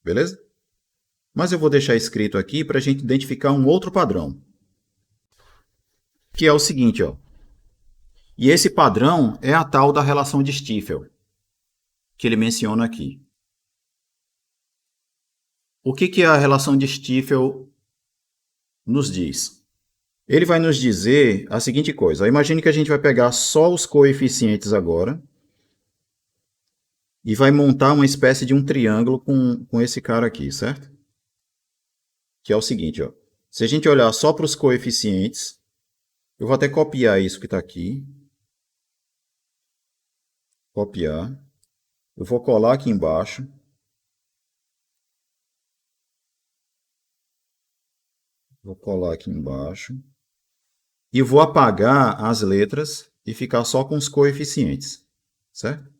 Beleza? Mas eu vou deixar escrito aqui para a gente identificar um outro padrão, que é o seguinte, ó. E esse padrão é a tal da relação de Stiefel, que ele menciona aqui. O que a relação de Stiefel nos diz? Ele vai nos dizer a seguinte coisa. Imagine que a gente vai pegar só os coeficientes agora e vai montar uma espécie de um triângulo com esse cara aqui, certo? Que é o seguinte, ó. Se a gente olhar só para os coeficientes, eu vou até copiar isso que está aqui. Copiar. Eu vou colar aqui embaixo. Vou colar aqui embaixo. E vou apagar as letras e ficar só com os coeficientes, certo?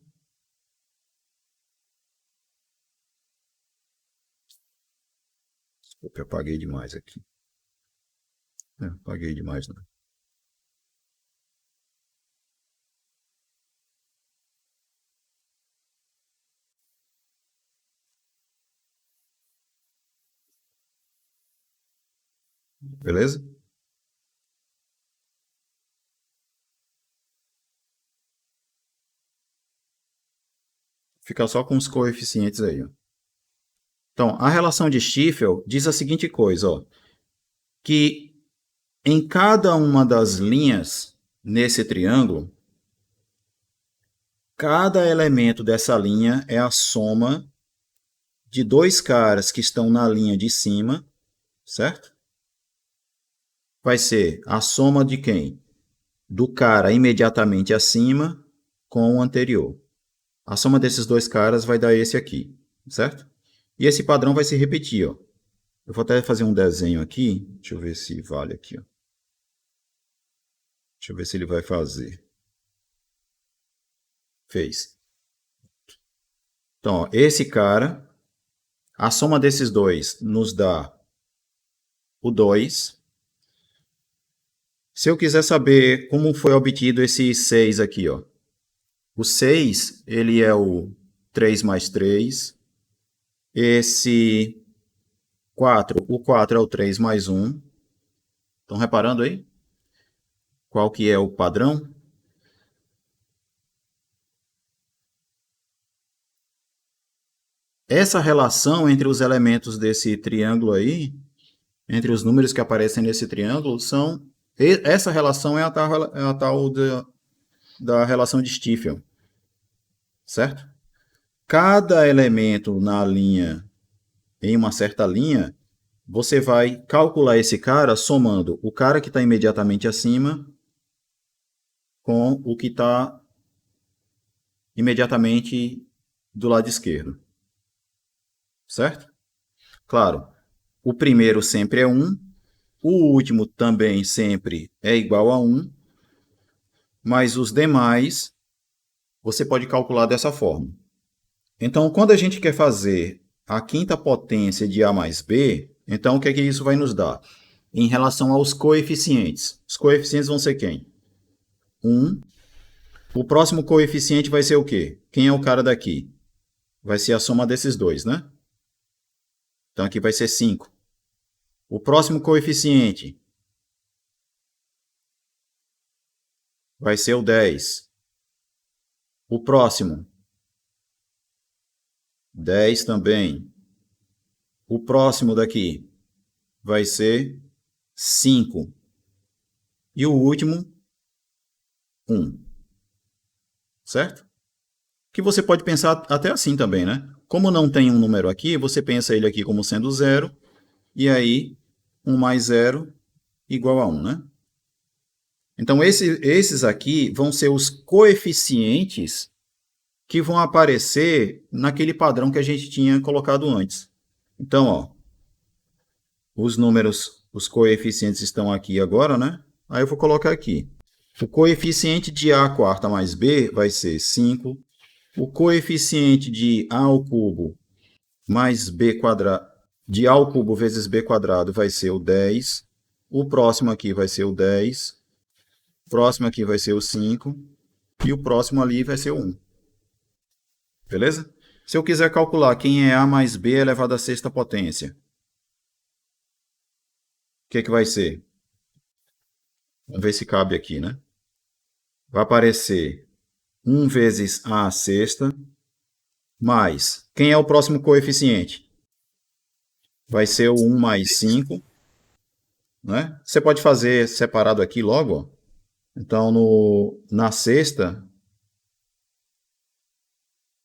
Desculpa, eu apaguei demais aqui. Apaguei demais, não. Beleza? Fica só com os coeficientes aí, ó. Então, a relação de Stiefel diz a seguinte coisa, ó, que em cada uma das linhas nesse triângulo, cada elemento dessa linha é a soma de dois caras que estão na linha de cima, certo? Vai ser a soma de quem? Do cara imediatamente acima com o anterior. A soma desses dois caras vai dar esse aqui, certo? E esse padrão vai se repetir, ó. Eu vou até fazer um desenho aqui. Deixa eu ver se vale aqui, ó. Deixa eu ver se ele vai fazer. Fez. Então, ó, esse cara, a soma desses dois nos dá o 2. Se eu quiser saber como foi obtido esse 6 aqui, ó. O 6, ele é o 3 mais 3. Esse 4, o 4 é o 3 mais 1. Estão reparando aí? Qual que é o padrão? Essa relação entre os elementos desse triângulo aí, entre os números que aparecem nesse triângulo, essa relação é a tal da relação de Stiefel, certo? Cada elemento na linha, em uma certa linha, você vai calcular esse cara somando o cara que está imediatamente acima com o que está imediatamente do lado esquerdo. Certo? Claro, o primeiro sempre é 1, o último também sempre é igual a 1, mas os demais você pode calcular dessa forma. Então, quando a gente quer fazer a quinta potência de A mais B, então o que é que isso vai nos dar? Em relação aos coeficientes. Os coeficientes vão ser quem? 1. O próximo coeficiente vai ser o quê? Quem é o cara daqui? Vai ser a soma desses dois, né? Então aqui vai ser 5. O próximo coeficiente vai ser o 10. O próximo, 10 também. O próximo daqui vai ser 5. E o último, 1. Certo? Que você pode pensar até assim também, né? Como não tem um número aqui, você pensa ele aqui como sendo 0, e aí 1 mais 0 igual a 1, né? Então, esses aqui vão ser os coeficientes que vão aparecer naquele padrão que a gente tinha colocado antes. Então, ó, os números, os coeficientes estão aqui agora, né? Aí eu vou colocar aqui. O coeficiente de A quarta mais B vai ser 5. O coeficiente de A ao cubo mais B quadrado, de A ao cubo vezes B quadrado vai ser o 10. O próximo aqui vai ser o 10. O próximo aqui vai ser o 5. E o próximo ali vai ser o 1. Beleza? Se eu quiser calcular quem é A mais B elevado à sexta potência, o que vai ser? Vamos ver se cabe aqui, né? Vai aparecer 1 vezes A à sexta, mais... Quem é o próximo coeficiente? Vai ser o 1 mais 5. Né? Você pode fazer separado aqui logo. Ó. Então, na sexta,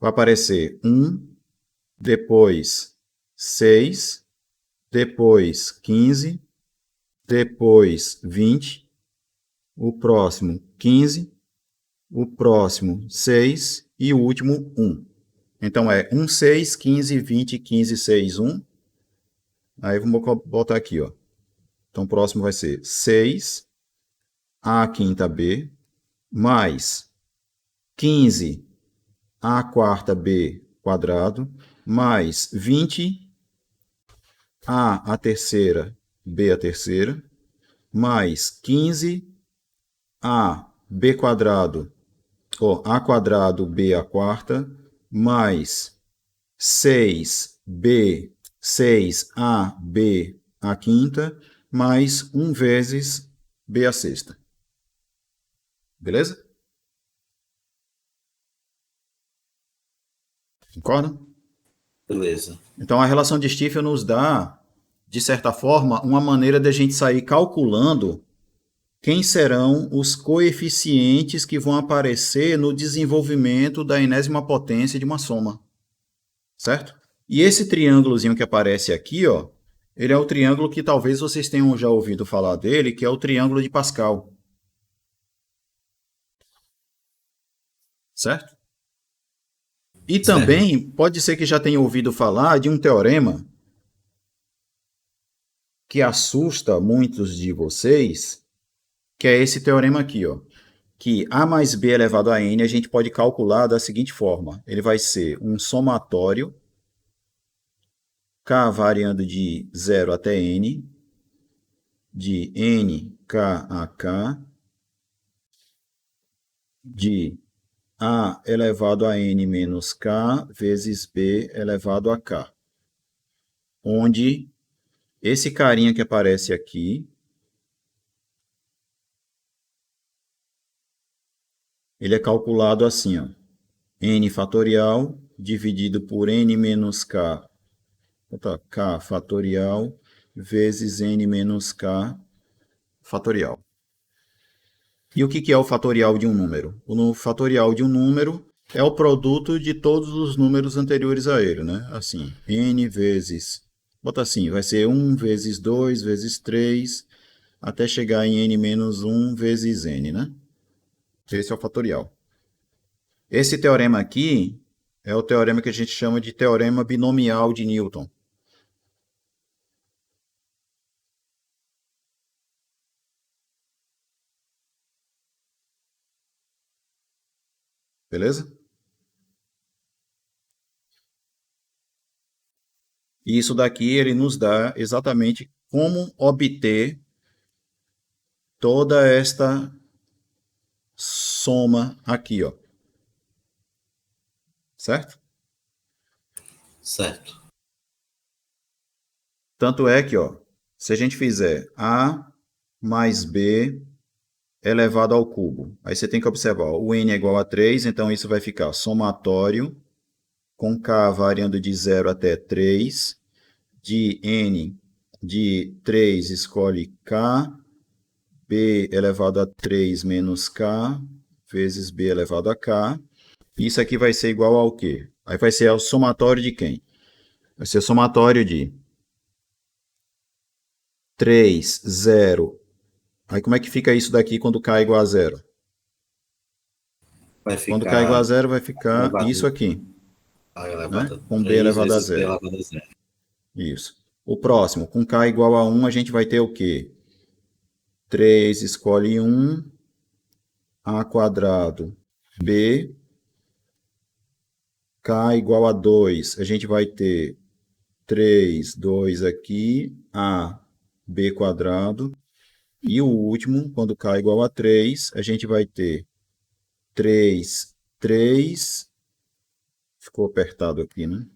vai aparecer 1, depois 6, depois 15, depois 20, o próximo 15, o próximo 6 e o último 1. Então é 1, 6, 15, 20, 15, 6, 1. Aí vamos botar aqui, ó. Então o próximo vai ser 6, A quinta B, mais 15, A quarta B quadrado, mais 20, A terceira, B a terceira, mais 15, A B quadrado, ou A quadrado B a quarta, mais 6A B a quinta, mais 1 vezes b à sexta. Beleza? Concordam?
Beleza.
Então, a relação de Stiefel nos dá, de certa forma, uma maneira de a gente sair calculando quem serão os coeficientes que vão aparecer no desenvolvimento da enésima potência de uma soma. Certo? E esse triângulozinho que aparece aqui, ó, ele é o triângulo que talvez vocês tenham já ouvido falar dele, que é o triângulo de Pascal. Certo? E também pode ser que já tenha ouvido falar de um teorema que assusta muitos de vocês, que é esse teorema aqui, ó, que a mais b elevado a n a gente pode calcular da seguinte forma. Ele vai ser um somatório, k variando de 0 até n, de nk a k, de a elevado a n menos k vezes b elevado a k, onde esse carinha que aparece aqui, ele é calculado assim, ó, n fatorial dividido por n menos k, k fatorial vezes n menos k fatorial. E o que é o fatorial de um número? O fatorial de um número é o produto de todos os números anteriores a ele, né? Assim, n vezes, bota assim, vai ser 1 vezes 2 vezes 3, até chegar em n menos 1 vezes n, né? Esse é o fatorial. Esse teorema aqui é o teorema que a gente chama de teorema binomial de Newton. Beleza? E isso daqui ele nos dá exatamente como obter toda esta soma aqui, ó. Certo?
Certo.
Tanto é que, ó, se a gente fizer a mais b elevado ao cubo, aí você tem que observar, ó, o n é igual a 3, então isso vai ficar somatório com k variando de 0 até 3, de n de 3 escolhe k, b elevado a 3 menos k, vezes b elevado a k. Isso aqui vai ser igual ao quê? Aí vai ser o somatório de quem? Vai ser o somatório de 3, 0. Aí como é que fica isso daqui quando k é igual a 0?
Vai
Quando k é igual a
ficar
0, vai ficar isso
elevado
aqui,
a
né?
elevado a
Com b
3
elevado a
vezes b
0.
elevado a 0.
Isso. O próximo, com k igual a 1, a gente vai ter o quê? 3 escolhe 1, a quadrado, b, k igual a 2, a gente vai ter 3, 2 aqui, a, b quadrado. E o último, quando k é igual a 3, a gente vai ter 3, 3, ficou apertado aqui, né?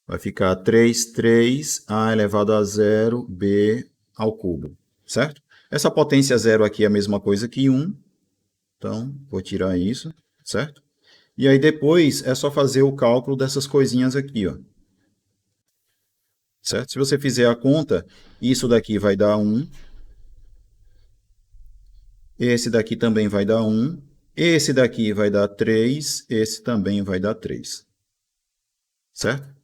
Vai ficar 3, 3, a elevado a 0, b ao cubo, certo? Essa potência zero aqui é a mesma coisa que 1, então vou tirar isso, certo? E aí depois é só fazer o cálculo dessas coisinhas aqui, ó. Certo? Se você fizer a conta, isso daqui vai dar 1, esse daqui também vai dar 1, esse daqui vai dar 3, esse também vai dar 3. Certo?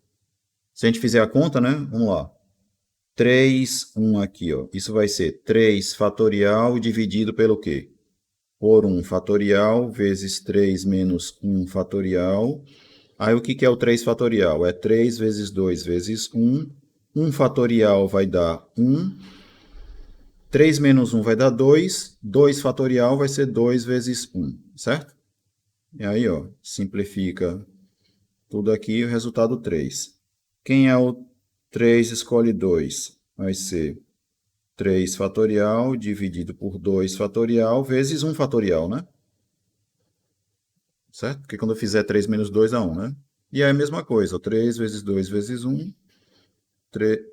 Se a gente fizer a conta, né? Vamos lá. 3, 1 aqui, ó. Isso vai ser 3 fatorial dividido pelo quê? Por 1 fatorial vezes 3 menos 1 fatorial. Aí o que é o 3 fatorial? É 3 vezes 2 vezes 1. 1 fatorial vai dar 1. 3 menos 1 vai dar 2. 2 fatorial vai ser 2 vezes 1, certo? E aí, ó, simplifica tudo aqui, o resultado 3. Quem é o 3 escolhe 2? Vai ser 3 fatorial dividido por 2 fatorial vezes 1 fatorial, né? Certo? Porque quando eu fizer 3 menos 2 dá 1, né? E é a mesma coisa, 3 vezes 2 vezes 1,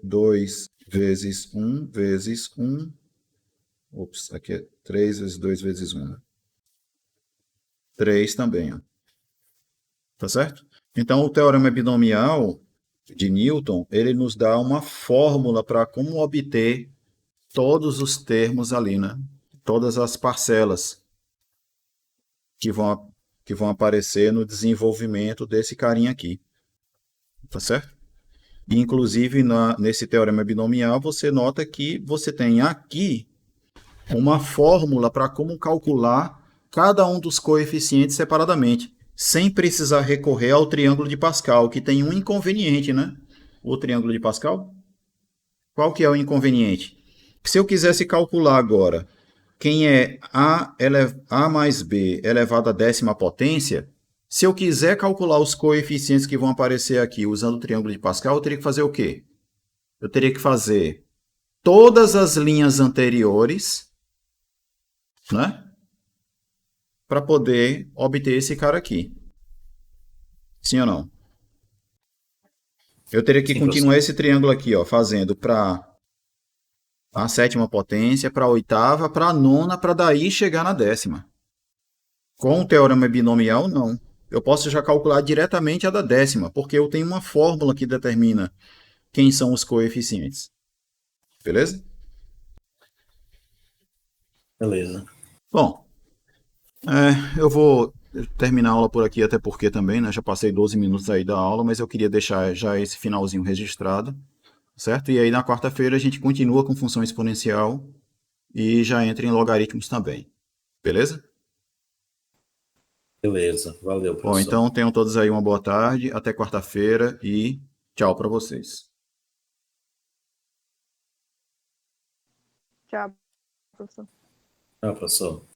2 vezes 1 vezes 1. Ops, aqui é 3 vezes 2 vezes 1. 3 também, ó. Tá certo? Então, o teorema binomial de Newton, ele nos dá uma fórmula para como obter todos os termos ali, né? Todas as parcelas que vão aparecer no desenvolvimento desse carinha aqui. Tá certo? E, inclusive, nesse teorema binomial, você nota que você tem aqui uma fórmula para como calcular cada um dos coeficientes separadamente, sem precisar recorrer ao triângulo de Pascal, que tem um inconveniente, né? O triângulo de Pascal. Qual que é o inconveniente? Se eu quisesse calcular agora quem é A mais B elevado à 10ª potência, se eu quiser calcular os coeficientes que vão aparecer aqui usando o triângulo de Pascal, eu teria que fazer o quê? Eu teria que fazer todas as linhas anteriores, né? Para poder obter esse cara aqui. Sim ou não? Eu teria que
Sim,
continuar
professor.
esse triângulo aqui, ó, fazendo para a 7ª potência, para a 8ª, para a 9ª, para daí chegar na 10ª. Com o teorema binomial, não. Eu posso já calcular diretamente a da 10ª, porque eu tenho uma fórmula que determina quem são os coeficientes. Beleza?
Beleza.
Bom, eu vou terminar a aula por aqui, até porque também, né, já passei 12 minutos aí da aula, mas eu queria deixar já esse finalzinho registrado, certo? E aí na quarta-feira a gente continua com função exponencial e já entra em logaritmos também. Beleza?
Beleza. Valeu,
Bom,
professor.
então tenham todos aí uma boa tarde, até quarta-feira e tchau para vocês.
Tchau, professor.
Tchau, professor.